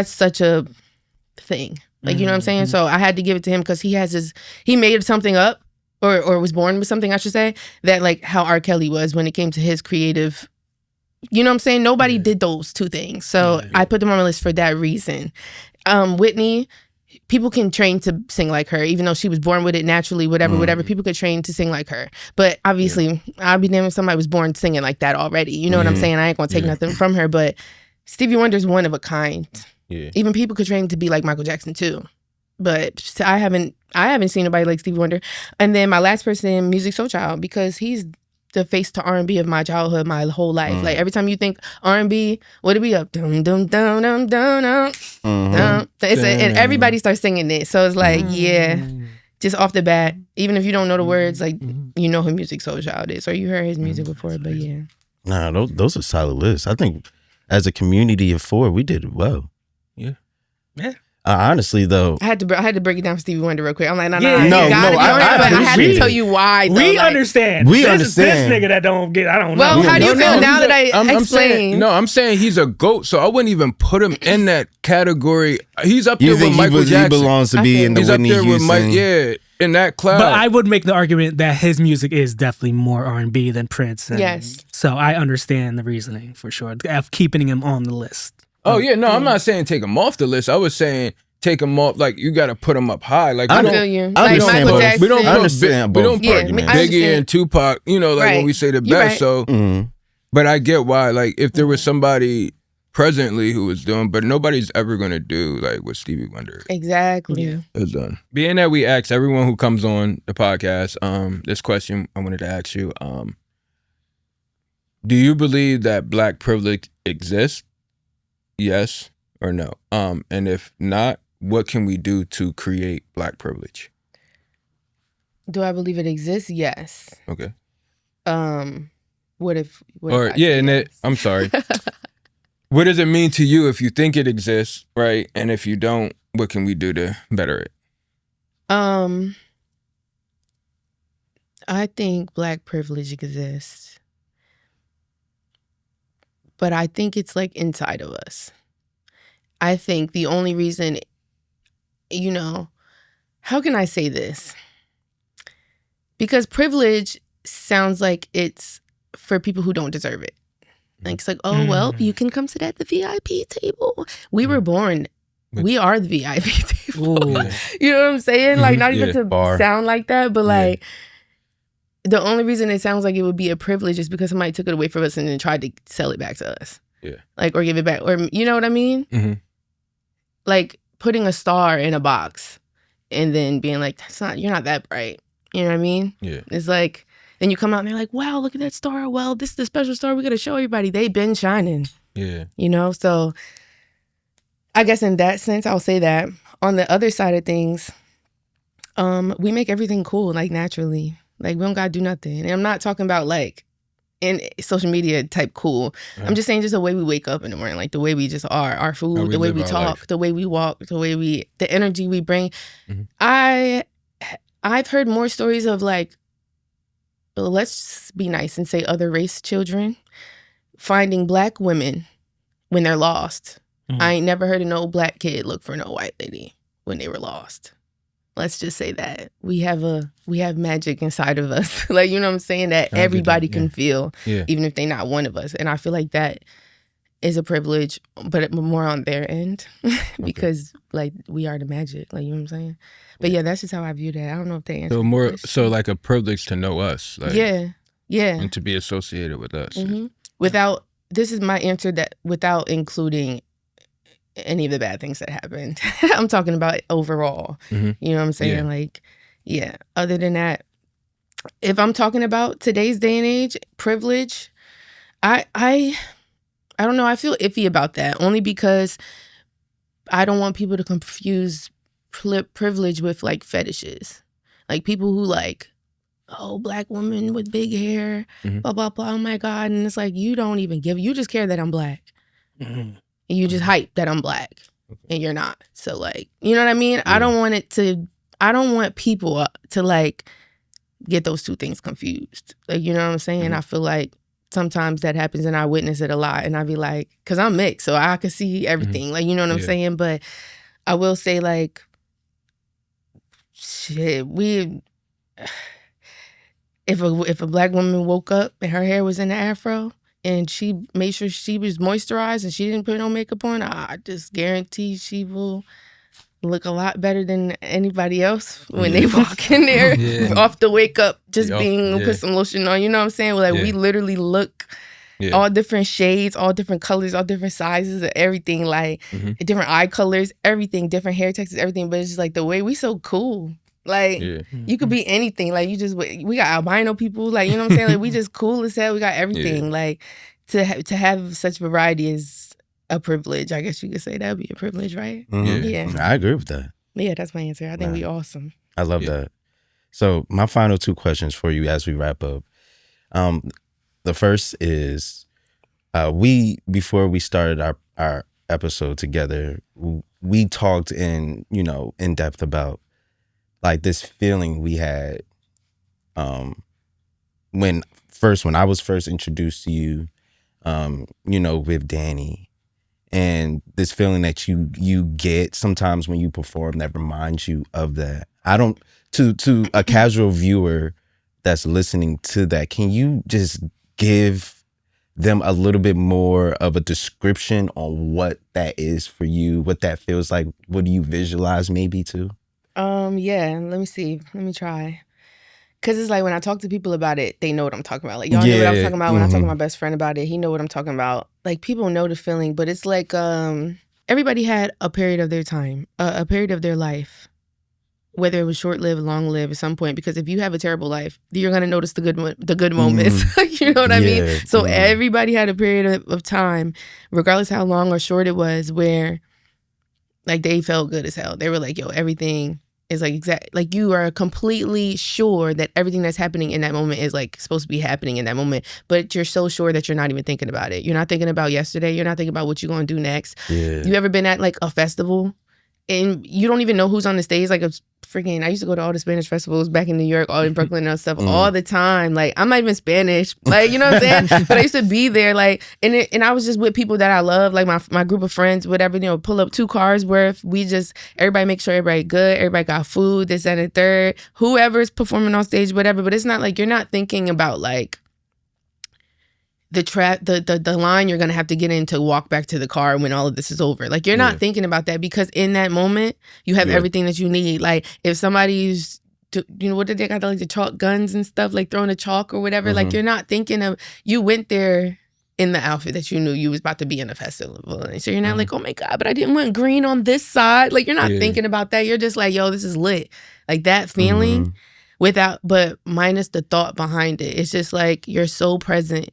such a thing. Like, you know what I'm saying? So I had to give it to him because he made something up or was born with something, I should say, that like how R. Kelly was when it came to his creative, you know what I'm saying? Nobody did those 2 things. So I put them on my list for that reason. Whitney, people can train to sing like her, even though she was born with it naturally, whatever. People could train to sing like her. But obviously, I'll be damned if somebody was born singing like that already. You know what I'm saying? I ain't gonna take nothing from her. But Stevie Wonder's one of a kind. Yeah. Even people could train to be like Michael Jackson too. But I haven't seen nobody like Stevie Wonder. And then my last person, Musiq Soulchild, because he's the face to R&B of my childhood, my whole life. Like every time you think R&B, what do we up? Dum dum dum dum dum dum. And everybody starts singing it. So it's like, just off the bat, even if you don't know the words, like you know who Musiq Soulchild is, or you heard his music before. But yeah, nah, those are solid lists. I think as a community of 4, we did well. Yeah. Honestly, though, I had to break it down for Stevie Wonder real quick. I'm like, I had to tell you why. Though. We understand. We understand. This nigga that don't get. I don't know. Well, how do you feel now that I explained? I'm saying he's a GOAT, so I wouldn't even put him in that category. He's up there with Michael Jackson. He belongs to be in the Whitney Houston. He's up there with Mike. In that cloud. But I would make the argument that his music is definitely more R&B than Prince. Yes. So I understand the reasoning for sure of keeping him on the list. Oh yeah, no, I'm not saying take him off the list. I was saying take him off, like you got to put him up high. Like I feel you. Like Michael Jackson. We don't put Biggie and Tupac. You know, like when we say the best. So, but I get why. Like if there was somebody presently who was doing, but nobody's ever gonna do like what Stevie Wonder exactly has done. Being that we asked everyone who comes on the podcast, this question I wanted to ask you: do you believe that Black privilege exists? Yes or no? And if not, what can we do to create Black privilege? Do I believe it exists? Yes. Okay. What if I'm sorry. What does it mean to you if you think it exists, right? And if you don't, what can we do to better it? I think Black privilege exists. But I think it's like inside of us. I think the only reason, how can I say this? Because privilege sounds like it's for people who don't deserve it. Like it's like, oh, well, you can come sit at the VIP table. We were born, we are the VIP table. You know what I'm saying? Like not even to sound like that, but like the only reason it sounds like it would be a privilege is because somebody took it away from us and then tried to sell it back to us. Yeah. Like, or give it back, or you know what I mean? Mm-hmm. Like putting a star in a box and then being like, you're not that bright. You know what I mean? Yeah. It's like, then you come out and they're like, wow, look at that star. Well, this is the special star we got to show everybody. They've been shining. Yeah. So I guess in that sense, I'll say that. On the other side of things, we make everything cool, like naturally. Like we don't got to do nothing. And I'm not talking about like in social media type cool. Uh-huh. I'm just saying just the way we wake up in the morning, like the way we just are, our food, the way we talk, the way we walk, the energy we bring. Mm-hmm. I've heard more stories of like, let's be nice and say other race children finding Black women when they're lost. Mm-hmm. I ain't never heard of no Black kid look for no white lady when they were lost. Let's just say that we have magic inside of us. Like, you know what I'm saying? That everybody can feel, even if they're not one of us. And I feel like that is a privilege, but more on their end because like we are the magic. Like, you know what I'm saying? But yeah, that's just how I view that. I don't know if they answer. So like a privilege to know us. Like, yeah. And to be associated with us. Mm-hmm. This is my answer that without including any of the bad things that happened. I'm talking about overall. Mm-hmm. You know what I'm saying? Yeah. Like, yeah. Other than that, if I'm talking about today's day and age, privilege, I don't know. I feel iffy about that only because I don't want people to confuse privilege with like fetishes. Like people who like, oh, Black woman with big hair, blah, blah, blah. Oh my God. And it's like, you don't even you just care that I'm Black. Mm-hmm. And you just hype that I'm Black and you're not. So like, you know what I mean? Yeah. I don't want people to like get those two things confused. Like, you know what I'm saying? Mm-hmm. I feel like sometimes that happens and I witness it a lot and I be like, cause I'm mixed, so I can see everything. Mm-hmm. Like, you know what I'm saying? But I will say like, shit, if a Black woman woke up and her hair was in the afro and she made sure she was moisturized and she didn't put no makeup on, I just guarantee she will look a lot better than anybody else when they walk in there off the wake up, just put some lotion on. You know what I'm saying? Like we literally look all different shades, all different colors, all different sizes of everything, like different eye colors, everything, different hair textures, everything. But it's just like the way we so cool. Like you could be anything. Like we got albino people. Like, you know what I'm saying? Like we just cool as hell. We got everything. Yeah. Like to have such variety is a privilege. I guess you could say that would be a privilege, right? Mm-hmm. Yeah, I agree with that. Yeah, that's my answer. I think we awesome. I love that. So my final two questions for you as we wrap up. The first is, before we started our episode together, we talked in depth about like this feeling we had when I was first introduced to you, with Danny, and this feeling that you get sometimes when you perform that reminds you of that. To a casual viewer that's listening to that, can you just give them a little bit more of a description on what that is for you, what that feels like? What do you visualize maybe too? Yeah, let me see. Let me try. Cause it's like when I talk to people about it, they know what I'm talking about. Like y'all know what I'm talking about. When I talk to my best friend about it, he know what I'm talking about. Like people know the feeling, but it's like everybody had a period of their time, a period of their life, whether it was short-lived, long-lived at some point. Because if you have a terrible life, you're gonna notice the good moments. You know what I mean? So everybody had a period of time, regardless how long or short it was, where like they felt good as hell. They were like, yo, everything It's like like you are completely sure that everything that's happening in that moment is like supposed to be happening in that moment, but you're so sure that you're not even thinking about it. You're not thinking about yesterday. You're not thinking about what you're going to do next. Yeah. You ever been at like a festival and you don't even know who's on the stage? Like I used to go to all the Spanish festivals back in New York, all in Brooklyn and stuff all the time. Like, I'm not even Spanish, like, you know what I'm saying? But I used to be there, like, and I was just with people that I love, like my group of friends, whatever, you know, pull up 2 cars worth. Everybody make sure everybody good, everybody got food, this, that, and the third. Whoever's performing on stage, whatever. But it's not like, you're not thinking about like, the line you're gonna have to get in to walk back to the car when all of this is over. Like, you're not thinking about that, because in that moment you have everything that you need. Like, if somebody's, you know, what did they got, like the chalk guns and stuff, like throwing a chalk or whatever. Like, you're not thinking of, you went there in the outfit that you knew you was about to be in a festival, and so you're not like, oh my God, but I didn't want green on this side. Like, you're not thinking about that. You're just like, yo, this is lit. Like, that feeling but minus the thought behind it. It's just like, you're so present.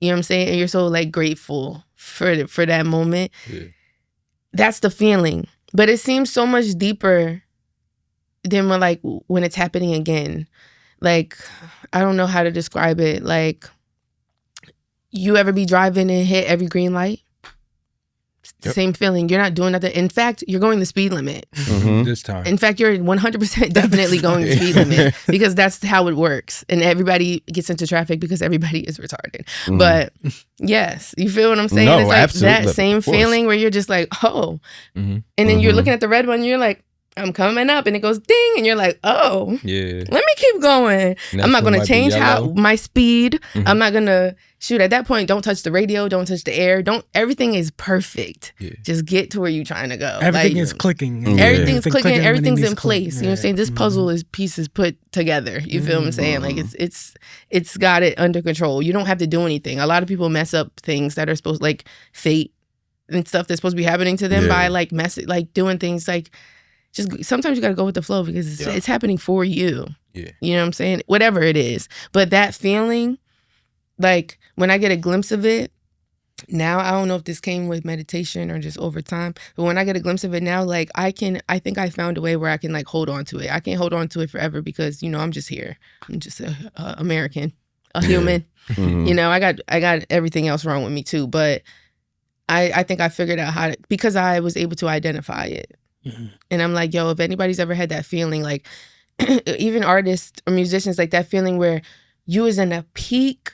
You know what I'm saying? And you're so like grateful for that moment. Yeah. That's the feeling. But it seems so much deeper than when it's happening again. Like, I don't know how to describe it. Like, you ever be driving and hit every green light? Same feeling. You're not doing nothing. In fact, you're going the speed limit. This time. In fact, you're 100% definitely going the speed limit, because that's how it works. And everybody gets into traffic because everybody is retarded. But yes, you feel what I'm saying? No, it's like absolutely, that same feeling where you're just like, oh. And then you're looking at the red one, and you're like, I'm coming up, and it goes ding, and you're like, oh, let me keep going. I'm not going to change my speed. I'm not going to shoot at that point. Don't touch the radio. Don't touch the air. Everything is perfect. Just get to where you're trying to go. Everything is clicking. Everything's clicking. Everything's in place. You know what I'm saying? This puzzle is pieces put together. You feel what I'm saying? Like, it's got it under control. You don't have to do anything. A lot of people mess up things that are supposed, like fate and stuff that's supposed to be happening to them by like doing things like, just sometimes you got to go with the flow, because it's happening for you. Yeah. You know what I'm saying? Whatever it is. But that feeling, like when I get a glimpse of it now, I don't know if this came with meditation or just over time, but when I get a glimpse of it now, like I think I found a way where I can like hold on to it. I can't hold on to it forever, because, you know, I'm just here. I'm just a American, a human. You know, I got everything else wrong with me too. But I think I figured out how to, because I was able to identify it. And I'm like, yo, if anybody's ever had that feeling, like even artists or musicians, like that feeling where you was in a peak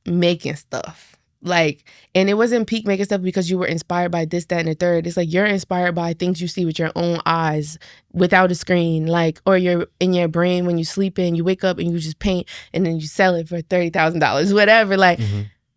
making stuff. Like, and it wasn't peak making stuff because you were inspired by this, that, and the third. It's like you're inspired by things you see with your own eyes without a screen, like, or you're in your brain when you sleep in, you wake up and you just paint and then you sell it for $30,000, whatever. Like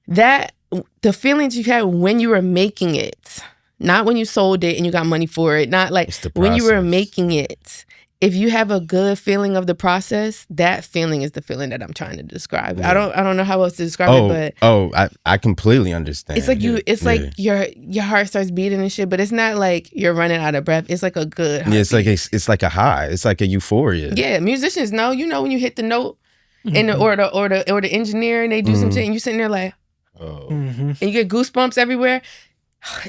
that, the feelings you had when you were making it. Not when you sold it and you got money for it. Not like when you were making it. If you have a good feeling of the process, that feeling is the feeling that I'm trying to describe. I don't know how else to describe it, but I completely understand. It's like like your heart starts beating and shit, but it's not like you're running out of breath. It's like a good heartbeat. Yeah, it's like a high. It's like a euphoria. Yeah, musicians know. You know when you hit the note and or the engineer and they do some shit and you sitting there like, and you get goosebumps everywhere.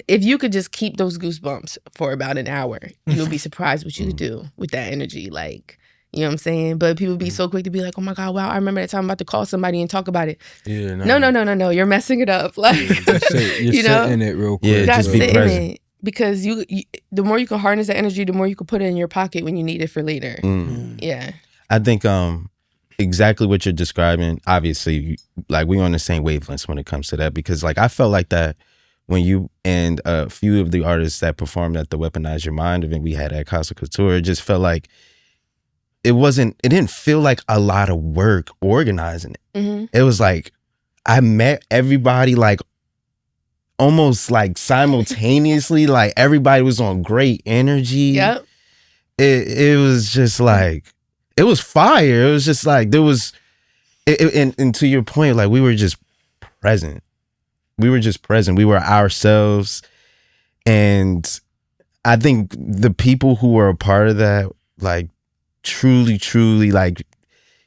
If you could just keep those goosebumps for about an hour, you'll be surprised what you could do with that energy. Like, you know what I'm saying? But people be so quick to be like, oh my God, wow, I remember that time I'm about to call somebody and talk about it. Yeah, no. You're messing it up. Like, you're setting it real quick. Yeah, just be present. Because you, the more you can harness that energy, the more you can put it in your pocket when you need it for later. Yeah. I think exactly what you're describing, obviously, like we on the same wavelengths when it comes to that, because like I felt like that when you and a few of the artists that performed at the Weaponize Your Mind event we had at Casa Couture, it just felt like it didn't feel like a lot of work organizing it. It was like I met everybody like almost like simultaneously, like everybody was on great energy. Yep. It was just like, it was fire. It was just like, there was, and to your point, like we were just present. We were just present. We were ourselves. And I think the people who were a part of that, like truly, like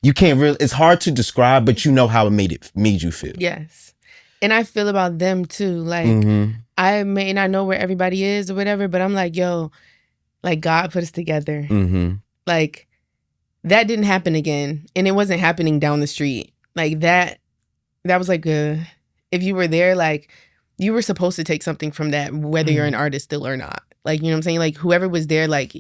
you can't really, it's hard to describe, but you know how it made you feel. Yes. And I feel about them too. Like I may not know where everybody is or whatever, but I'm like, yo, like God put us together. Mm-hmm. Like that didn't happen again, and it wasn't happening down the street. Like that was like if you were there, like you were supposed to take something from that, whether you're an artist still or not. Like, you know what I'm saying? Like whoever was there, like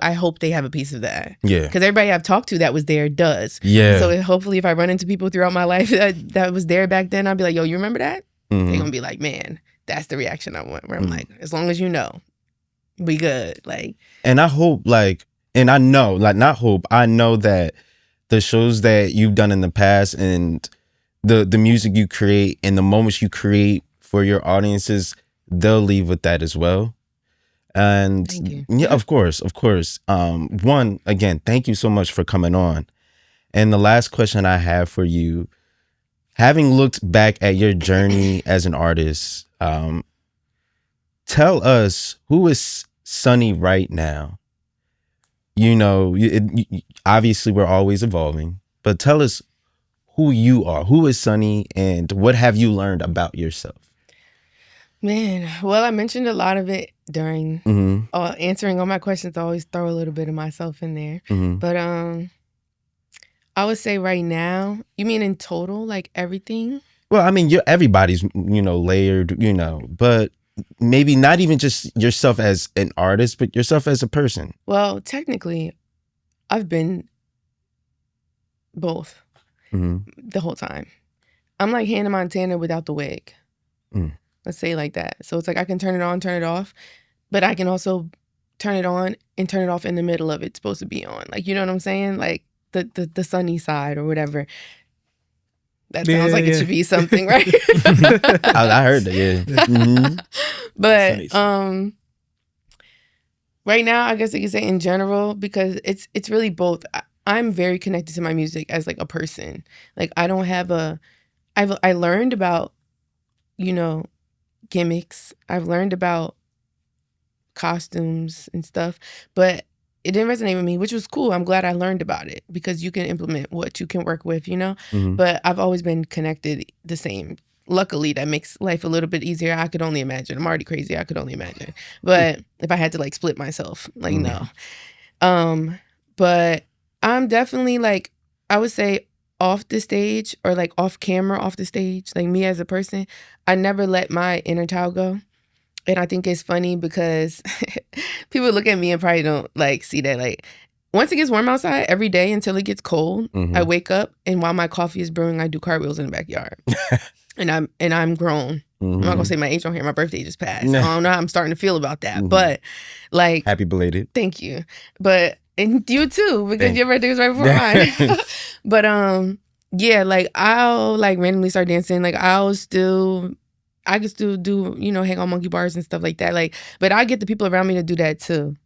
I hope they have a piece of that. Yeah. Because everybody I've talked to that was there does. Yeah. So hopefully if I run into people throughout my life that was there back then, I'll be like, yo, you remember that? Mm-hmm. They're going to be like, man, that's the reaction I want. Where I'm like, as long as you know, we good. Like, and I hope and I know, I know that the shows that you've done in the past and the music you create and the moments you create for your audiences, they'll leave with that as well. And yeah, of course. One, again, thank you so much for coming on. And the last question I have for you, having looked back at your journey as an artist, tell us, who is Sunnie right now? You know, obviously we're always evolving, but tell us who you are. Who is Sunnie, and what have you learned about yourself? Man, well, I mentioned a lot of it during answering all my questions. I always throw a little bit of myself in there. But I would say right now, you mean in total, like everything? Well, I mean, everybody's, layered, but maybe not even just yourself as an artist, but yourself as a person. Well, technically, I've been both the whole time. I'm like Hannah Montana without the wig. Let's say it like that. So it's like I can turn it on, turn it off, but I can also turn it on and turn it off in the middle of it's supposed to be on. Like, you know what I'm saying? Like the sunny side or whatever. That sounds like it should be something, right? I heard that, yeah. But right now, I guess I could say in general, because it's really both. I'm very connected to my music as like a person. Like I don't have I learned about, gimmicks. I've learned about costumes and stuff, but it didn't resonate with me, which was cool. I'm glad I learned about it because you can implement what you can work with, But I've always been connected the same. Luckily, that makes life a little bit easier. I could only imagine. I'm already crazy. I could only imagine. But if I had to like split myself, like no. But I'm definitely like, I would say off the stage or like off camera, off the stage, like me as a person, I never let my inner child go. And I think it's funny because people look at me and probably don't like see that. Like once it gets warm outside, every day until it gets cold, I wake up and while my coffee is brewing, I do cartwheels in the backyard. and I'm grown. I'm not gonna say my age on here. My birthday just passed. I don't know how I'm starting to feel about that. But like, happy belated. Thank you. But and you too, because your birthday was right before mine. But yeah, like I'll like randomly start dancing. Like I can still do, hang on monkey bars and stuff like that. Like, but I get the people around me to do that too.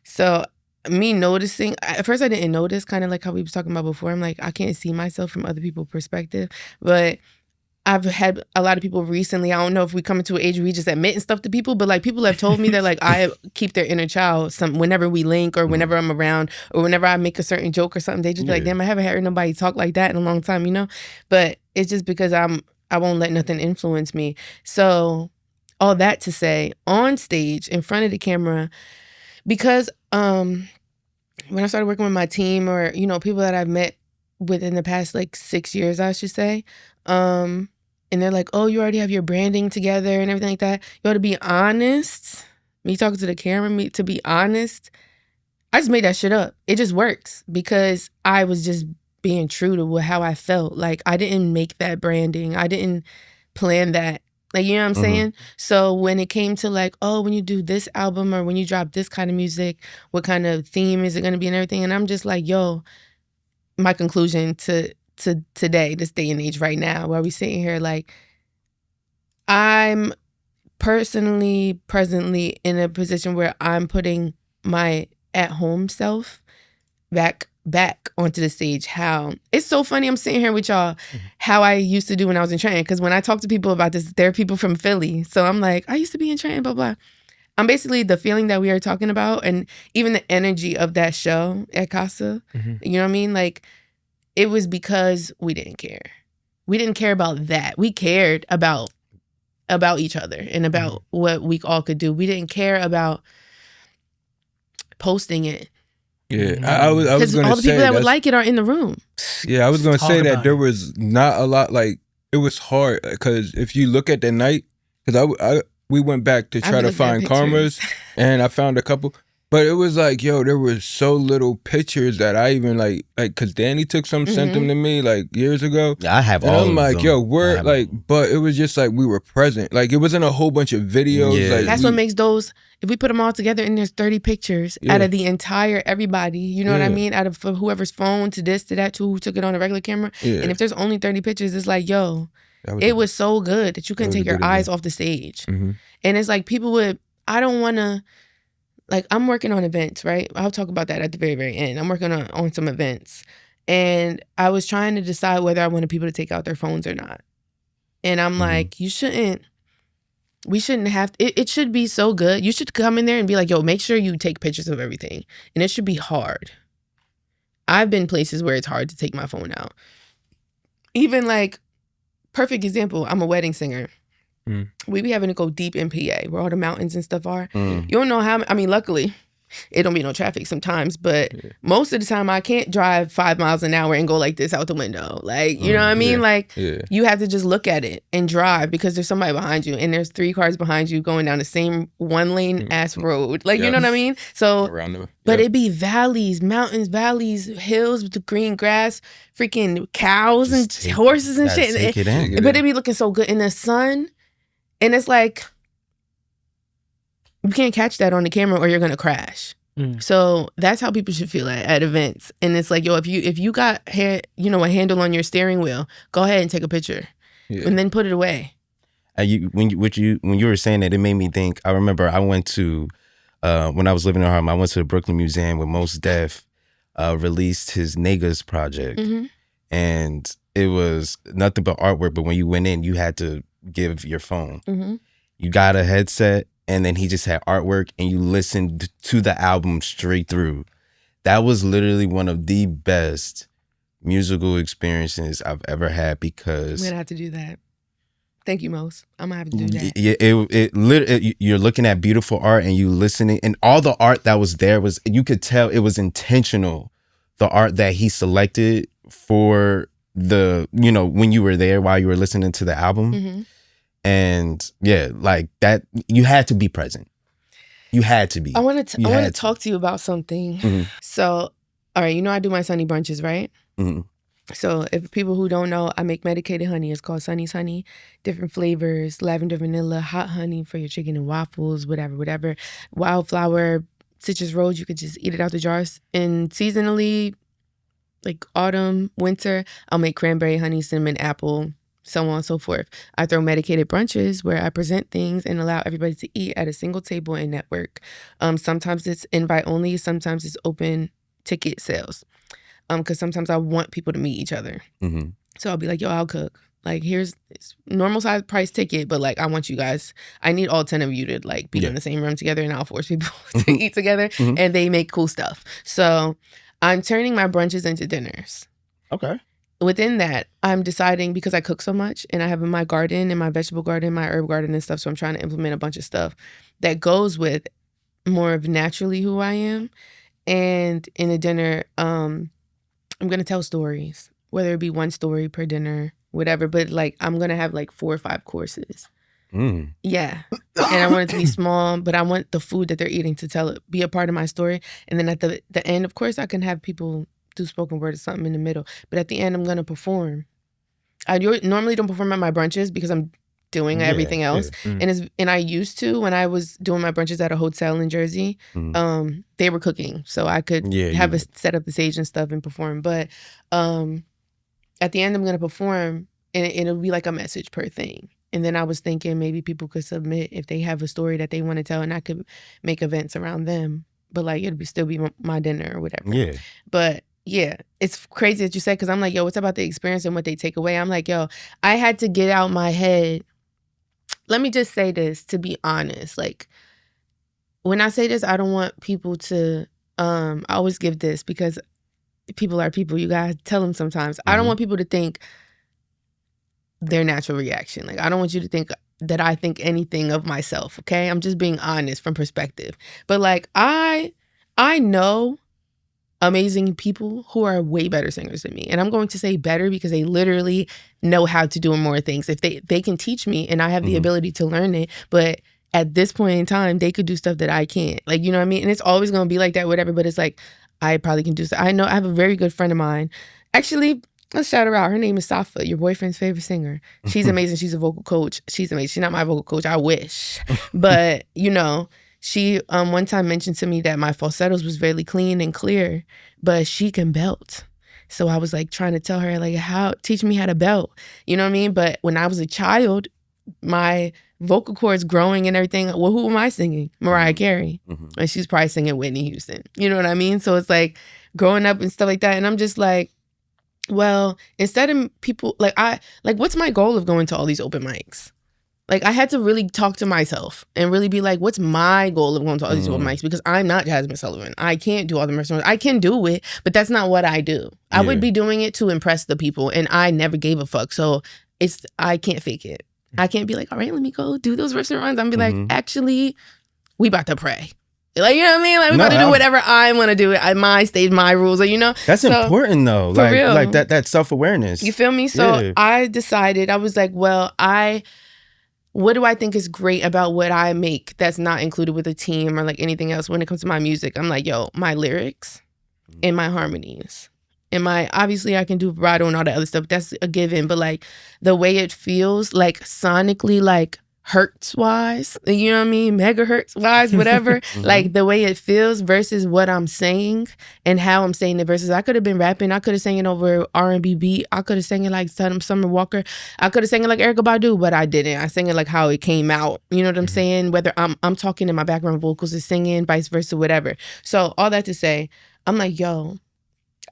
So me noticing, at first I didn't notice, kind of like how we was talking about before. I'm like, I can't see myself from other people's perspective. But I've had a lot of people recently, I don't know if we come into an age where we just admitting stuff to people, but like people have told me that like I keep their inner child whenever we link or whenever I'm around or whenever I make a certain joke or something, they just be like, damn, I haven't heard nobody talk like that in a long time, But it's just because I won't let nothing influence me. So all that to say, on stage, in front of the camera, because when I started working with my team or, people that I've met within the past like 6 years, I should say, and they're like, oh, you already have your branding together and everything like that. You ought to be honest. Me talking to the camera, to be honest, I just made that shit up. It just works because I was just being true to how I felt. Like I didn't make that branding. I didn't plan that. Like, you know what I'm saying? So when it came to like, oh, when you do this album or when you drop this kind of music, what kind of theme is it going to be and everything? And I'm just like, yo, my conclusion to today, this day and age right now, where we sitting here, like I'm presently in a position where I'm putting my at-home self back onto the stage. How it's so funny, I'm sitting here with y'all, how I used to do when I was in Trenton, because when I talk to people about this, there are people from Philly, so I'm like, I used to be in Trenton, blah blah. I'm basically the feeling that we are talking about, and even the energy of that show at Casa. You know what I mean? Like, it was because we didn't care. We didn't care about that. We cared about each other and about what we all could do. We didn't care about posting it. Yeah, I was Because going to say all the people that would like it are in the room. Yeah, I was going to say that there was not a lot, like, it was hard because if you look at the night, because we went back to try to find karmas and I found a couple, but it was like, yo, there was so little pictures that I even like, because Danny took some, sent them to me like years ago. Yeah, I have and all I'm of like, them. yo, we're like, but it was just like we were present. Like it wasn't a whole bunch of videos. Yeah. Like that's what makes those, if we put them all together and there's 30 pictures out of the entire everybody, you know what I mean? Out of whoever's phone to this, to that, to who took it on a regular camera. Yeah. And if there's only 30 pictures, it's like, yo, it was so good that you couldn't take your eyes off the stage. Mm-hmm. And it's like people would, I don't want to, like I'm working on events, right? I'll talk about that at the very, very end. I'm working on some events. And I was trying to decide whether I wanted people to take out their phones or not. And I'm like, we shouldn't have, it should be so good. You should come in there and be like, yo, make sure you take pictures of everything. And it should be hard. I've been places where it's hard to take my phone out. Even like, perfect example, I'm a wedding singer. We be having to go deep in PA where all the mountains and stuff are. You don't know how, I mean, luckily, it don't be no traffic sometimes, but most of the time I can't drive 5 miles an hour and go like this out the window. Like, you know what I mean? Like, you have to just look at it and drive because there's somebody behind you and there's 3 cars behind you going down the same 1-lane ass road. Like, you know what I mean? So, but it be valleys, mountains, valleys, hills with the green grass, freaking cows and horses and shit. But it be looking so good in the sun. And it's like, you can't catch that on the camera or you're going to crash. So that's how people should feel at events. And it's like, yo, if you got a handle on your steering wheel, go ahead and take a picture and then put it away. When you were saying that, it made me think. I remember I went to when I was living in Harlem. I went to the Brooklyn Museum where Mos Def released his Niggas project, and it was nothing but artwork. But when you went in, you had to give your phone. You got a headset, and then he just had artwork, and you listened to the album straight through. That was literally one of the best musical experiences I've ever had because I'm gonna have to do that. Thank you, Mos. I'm gonna have to do that. Yeah, you're looking at beautiful art and you listening, and all the art that was there was, you could tell it was intentional. The art that he selected for when you were there while you were listening to the album. And yeah, like that, you had to be present. You had to be. I want to talk to you about something. So, all right, I do my Sunnie brunches, right? So if people who don't know, I make medicated honey. It's called Sunnie's Honey. Different flavors, lavender, vanilla, hot honey for your chicken and waffles, whatever. Wildflower, citrus rose, you could just eat it out the jars. And seasonally, like autumn, winter, I'll make cranberry, honey, cinnamon, apple, so on and so forth. I throw medicated brunches where I present things and allow everybody to eat at a single table and network. Sometimes it's invite only, sometimes it's open ticket sales. Because sometimes I want people to meet each other. So I'll be like, yo, I'll cook. Like, here's normal size price ticket, but like, I want you guys, I need all 10 of you to like be in the same room together, and I'll force people to eat together and they make cool stuff. So I'm turning my brunches into dinners. Okay. Within that, I'm deciding, because I cook so much and I have in my garden, in my vegetable garden, my herb garden and stuff. So I'm trying to implement a bunch of stuff that goes with more of naturally who I am. And in a dinner, I'm going to tell stories, whether it be one story per dinner, whatever. But like, I'm going to have like 4 or 5 courses. Yeah. And I want it to be small, but I want the food that they're eating to be a part of my story. And then at the end, of course, I can have people do spoken word or something in the middle. But at the end, I'm going to perform. I normally don't perform at my brunches because I'm doing everything else. And I used to, when I was doing my brunches at a hotel in Jersey, they were cooking. So I could set up the stage and stuff and perform. But at the end, I'm going to perform and it'll be like a message per thing. And then I was thinking maybe people could submit if they have a story that they want to tell, and I could make events around them. But like, it'll still be my dinner or whatever. Yeah. But yeah, it's crazy that you said, because I'm like, yo, what's about the experience and what they take away? I'm like, yo, I had to get out my head. Let me just say this, to be honest. Like, when I say this, I don't want people to, I always give this because people are people. You gotta tell them sometimes. I don't want people to think their natural reaction. Like, I don't want you to think that I think anything of myself, okay? I'm just being honest from perspective. But like, I I know amazing people who are way better singers than me. And I'm going to say better because they literally know how to do more things. If they can teach me and I have the ability to learn it, but at this point in time, they could do stuff that I can't. Like, you know what I mean? And it's always going to be like that, whatever, but it's like, I probably can do stuff. I know I have a very good friend of mine. Actually, let's shout her out. Her name is Safa, your boyfriend's favorite singer. She's amazing. She's a vocal coach. She's amazing. She's not my vocal coach. I wish. But, you know, she one time mentioned to me that my falsettos was very clean and clear, but she can belt. So I was like trying to tell her, like, teach me how to belt. You know what I mean? But when I was a child, my vocal cords growing and everything, well, who am I singing? Mariah Carey. And she's probably singing Whitney Houston. You know what I mean? So it's like growing up and stuff like that. And I'm just like, well, instead of people, what's my goal of going to all these open mics? Like, I had to really talk to myself and really be like, what's my goal of going to all these open mics? Because I'm not Jasmine Sullivan. I can't do all the restaurants. I can do it, but that's not what I do. I would be doing it to impress the people, and I never gave a fuck. So I can't fake it. I can't be like, all right, let me go do those restaurants. I'm be like, actually, we about to pray. Like, you know what I mean? Like, we about to do whatever I want to do at my stage, my rules. Like, you know? That's important, though. For real. Like that self-awareness. You feel me? So I decided, I was like, well, what do I think is great about what I make that's not included with a team or like anything else when it comes to my music? I'm like, yo, my lyrics and my harmonies. And obviously I can do vibrato and all that other stuff. That's a given. But like the way it feels, like sonically, like hertz wise, you know what I mean? Megahertz wise, whatever. Like the way it feels versus what I'm saying and how I'm saying it versus I could have been rapping. I could have sang it over R&B beat. I could have sang it like Summer Walker. I could have sang it like Erykah Badu, but I didn't. I sang it like how it came out. You know what I'm saying? Whether I'm talking and my background vocals is singing, vice versa, whatever. So all that to say, I'm like, yo,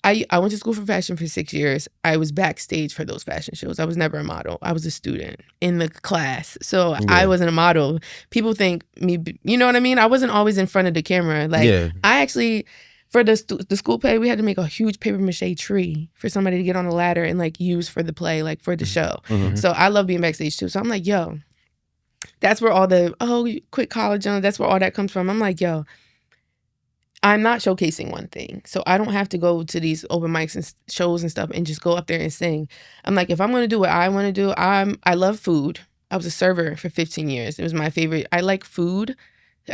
I went to school for fashion for 6 years. I was backstage for those fashion shows. I was never a model. I was a student in the class. So I wasn't a model. People think me, you know what I mean? I wasn't always in front of the camera. Like I actually, for the school play, we had to make a huge paper mache tree for somebody to get on a ladder and like use for the play, like for the show. So I love being backstage too. So I'm like, yo, that's where all the, you quit college, that's where all that comes from. I'm like, yo, I'm not showcasing one thing. So I don't have to go to these open mics and shows and stuff and just go up there and sing. I'm like, if I'm going to do what I want to do, I love food. I was a server for 15 years. It was my favorite. I like food.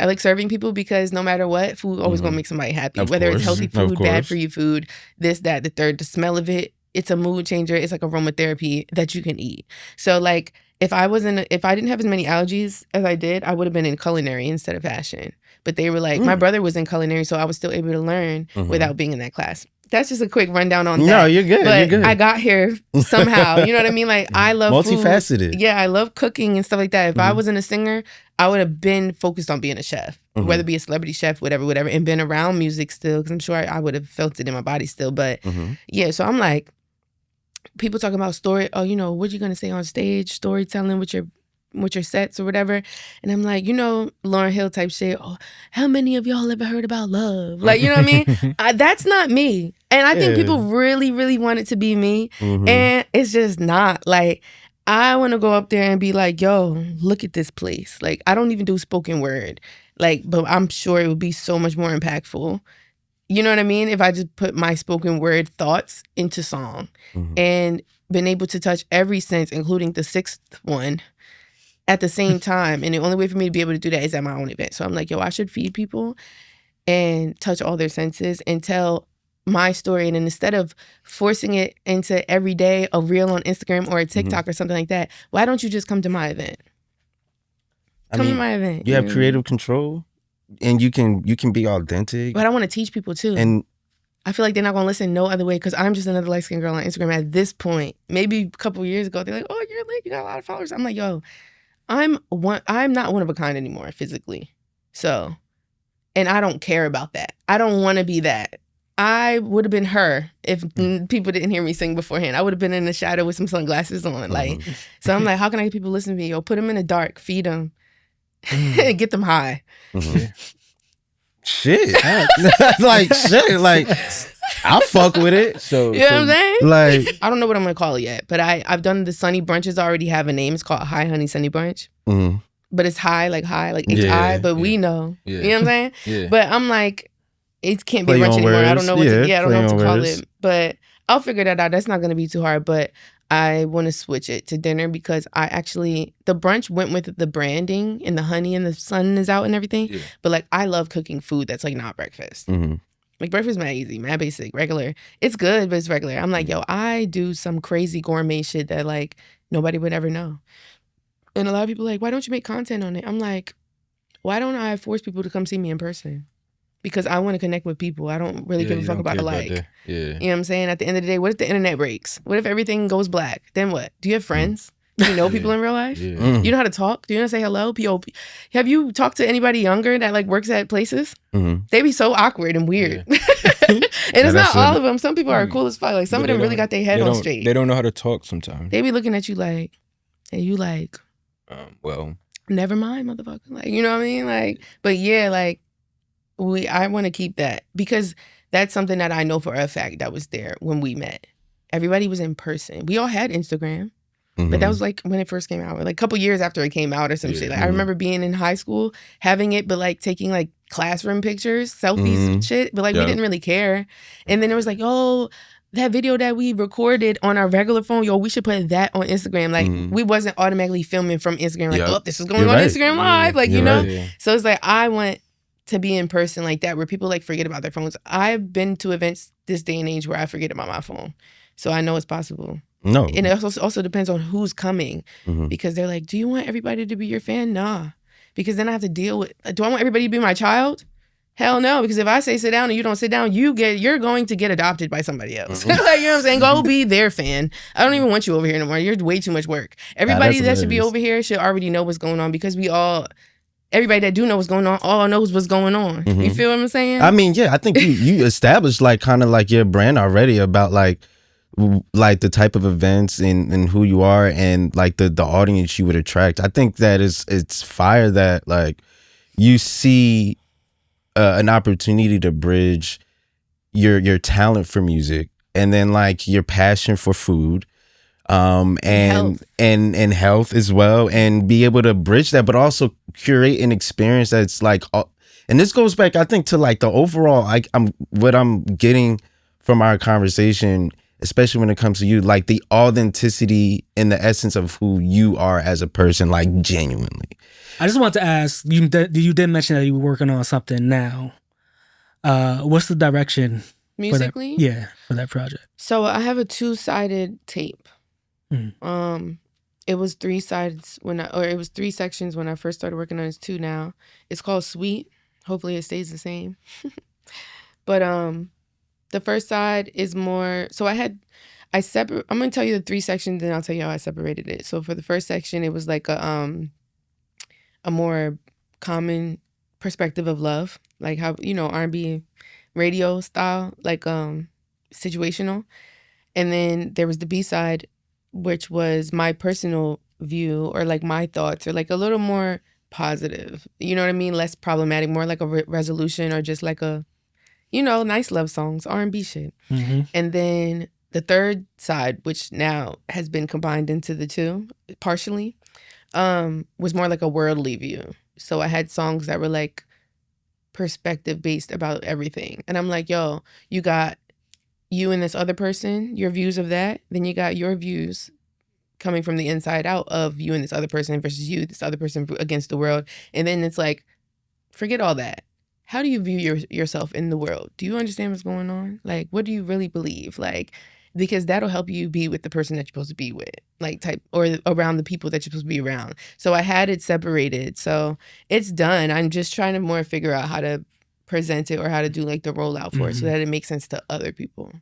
I like serving people because no matter what, food always going to make somebody happy. Whether it's healthy food, bad for you food, this, that, the third, the smell of it, it's a mood changer. It's like aromatherapy that you can eat. So like, if I didn't have as many allergies as I did, I would have been in culinary instead of fashion. But they were like, my brother was in culinary, so I was still able to learn without being in that class. That's just a quick rundown on that. No, you're good. But you're good. I got here somehow. You know what I mean? Like, I love multifaceted. Food. Yeah, I love cooking and stuff like that. If I wasn't a singer, I would have been focused on being a chef, whether it be a celebrity chef, whatever, and been around music still, because I'm sure I would have felt it in my body still. But yeah, so I'm like, people talking about story. Oh, you know, what you gonna say on stage? Storytelling with your sets or whatever. And I'm like, you know, Lauryn Hill type shit. Oh, how many of y'all ever heard about love? Like, you know what I mean? That's not me. And I think people really, really want it to be me. And it's just not. Like, I want to go up there and be like, yo, look at this place. Like, I don't even do spoken word. Like, but I'm sure it would be so much more impactful. You know what I mean? If I just put my spoken word thoughts into song and been able to touch every sense, including the sixth one, at the same time. And the only way for me to be able to do that is at my own event. So I'm like, yo, I should feed people and touch all their senses and tell my story. And then instead of forcing it into every day, a reel on Instagram or a TikTok or something like that, why don't you just come to my event? Come to my event. You have creative control and you can be authentic. But I want to teach people too. And I feel like they're not going to listen no other way because I'm just another light-skinned girl on Instagram at this point. Maybe a couple of years ago, they're like, oh, you're lit. You got a lot of followers. I'm like, yo, I'm not one of a kind anymore physically. So, and I don't care about that. I don't want to be that. I would have been her if people didn't hear me sing beforehand. I would have been in the shadow with some sunglasses on. Like, so I'm like, how can I get people to listen to me? Yo, put them in the dark, feed them, get them high. Shit. Like, shit. Like, I'll fuck with it. So, you know what I'm saying? Like, I don't know what I'm going to call it yet, but I've done the Sunny brunches. I already have a name. It's called High Honey Sunny Brunch. But it's high, like H-I, but we know. You know what I'm saying? But I'm like, it can't be a brunch anymore. Words. I don't know what I don't know what to call words. it, but I'll figure that out. That's not going to be too hard, but I want to switch it to dinner because the brunch went with the branding and the honey and the sun is out and everything. Yeah. But like, I love cooking food that's like not breakfast. Mm-hmm. Like breakfast, mad easy, mad basic, regular. It's good, but it's regular. I'm like, yo, I do some crazy gourmet shit that like nobody would ever know. And a lot of people are like, why don't you make content on it? I'm like, why don't I force people to come see me in person? Because I want to connect with people. I don't really give a fuck about the like. You know what I'm saying? At the end of the day, what if the internet breaks? What if everything goes black? Then what? Do you have friends? Do you know people in real life? Yeah. You know how to talk? Do you know how to say hello? Have you talked to anybody younger that like works at places? Mm-hmm. They be so awkward and weird. Yeah. And it's not all of them. Some people are cool as fuck. Like some of them really got their head on straight. They don't know how to talk sometimes. They be looking at you like, and you like, well, never mind, motherfucker. Like, you know what I mean? Like, but yeah, like, I want to keep that because that's something that I know for a fact that was there when we met. Everybody was in person. We all had Instagram, but that was like when it first came out, like a couple years after it came out or some shit. Like I remember being in high school, having it, but like taking like classroom pictures, selfies and shit, but like we didn't really care. And then it was like, oh, that video that we recorded on our regular phone, yo, we should put that on Instagram. Like we wasn't automatically filming from Instagram. Like, oh, this is going on Instagram Live. Like, you know? Yeah. So it's like, I want to be in person like that where people like forget about their phones. I've been to events this day and age where I forget about my phone. So I know it's possible. No. And it also depends on who's coming because they're like, do you want everybody to be your fan? Nah. Because then I have to deal with, do I want everybody to be my child? Hell no. Because if I say sit down and you don't sit down, you're going to get adopted by somebody else. Like, you know what I'm saying? Go be their fan. I don't even want you over here no more. You're way too much work. Everybody that should be over here should already know what's going on because everybody that do know what's going on, all knows what's going on. You feel what I'm saying? I mean, yeah, I think you established like kind of like your brand already about like the type of events and who you are and like the audience you would attract. I think that it's fire that like you see an opportunity to bridge your talent for music and then like your passion for food and health as well, and be able to bridge that, but also curate an experience that's like, and this goes back, I think, to like the overall, what I'm getting from our conversation, especially when it comes to you, like the authenticity and the essence of who you are as a person, like genuinely. I just want to ask, you did mention that you were working on something now. What's the direction musically? For that project? So I have a 2-sided tape. It was 3 sides it was 3 sections when I first started working on it. It's 2 now. It's called Sweet. Hopefully it stays the same. But the first side is more, so I'm gonna tell you the 3 sections and I'll tell you how I separated it. So for the first section, it was like a more common perspective of love, like how, you know, R&B radio style, like situational. And then there was the B-side, which was my personal view or like my thoughts or like a little more positive, you know what I mean? Less problematic, more like a resolution or just like a, you know, nice love songs, R&B shit. And then the third side, which now has been combined into the 2 partially, was more like a worldly view. So I had songs that were like perspective based about everything. And I'm like, yo, you got you and this other person, your views of that, then you got your views coming from the inside out of you and this other person versus you, this other person against the world. And then it's like, forget all that. How do you view yourself in the world? Do you understand what's going on? Like, what do you really believe? Like, because that'll help you be with the person that you're supposed to be with, like or around the people that you're supposed to be around. So I had it separated. So it's done. I'm just trying to more figure out how to present it or how to do like the rollout for it so that it makes sense to other people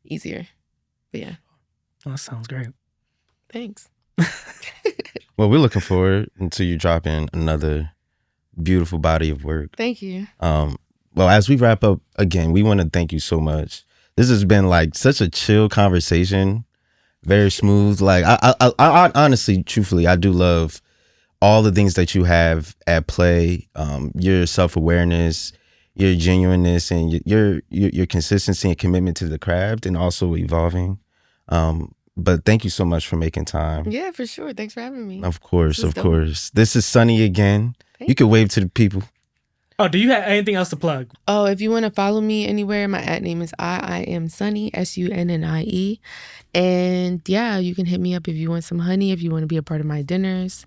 easier. But yeah. Well, that sounds great. Thanks. Well, we're looking forward to you dropping another beautiful body of work. Thank you. Well, as we wrap up again, we want to thank you so much. This has been like such a chill conversation, very smooth. Like I honestly, truthfully, I do love all the things that you have at play. Your self-awareness, your genuineness, and your consistency and commitment to the craft, and also evolving. But thank you so much for making time. Yeah, for sure. Thanks for having me. Of course, of course. This is Sunnie again. You can wave to the people. Oh, do you have anything else to plug? Oh, if you want to follow me anywhere, my @name is I am Sunnie, SUNNIE. And yeah, you can hit me up if you want some honey, if you want to be a part of my dinners.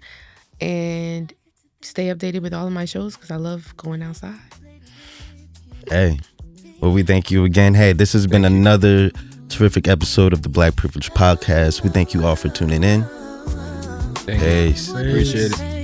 And stay updated with all of my shows because I love going outside. Hey, well, we thank you again. Hey, this has been another terrific episode of the Black Privilege Podcast. We thank you all for tuning in. Peace. Appreciate it.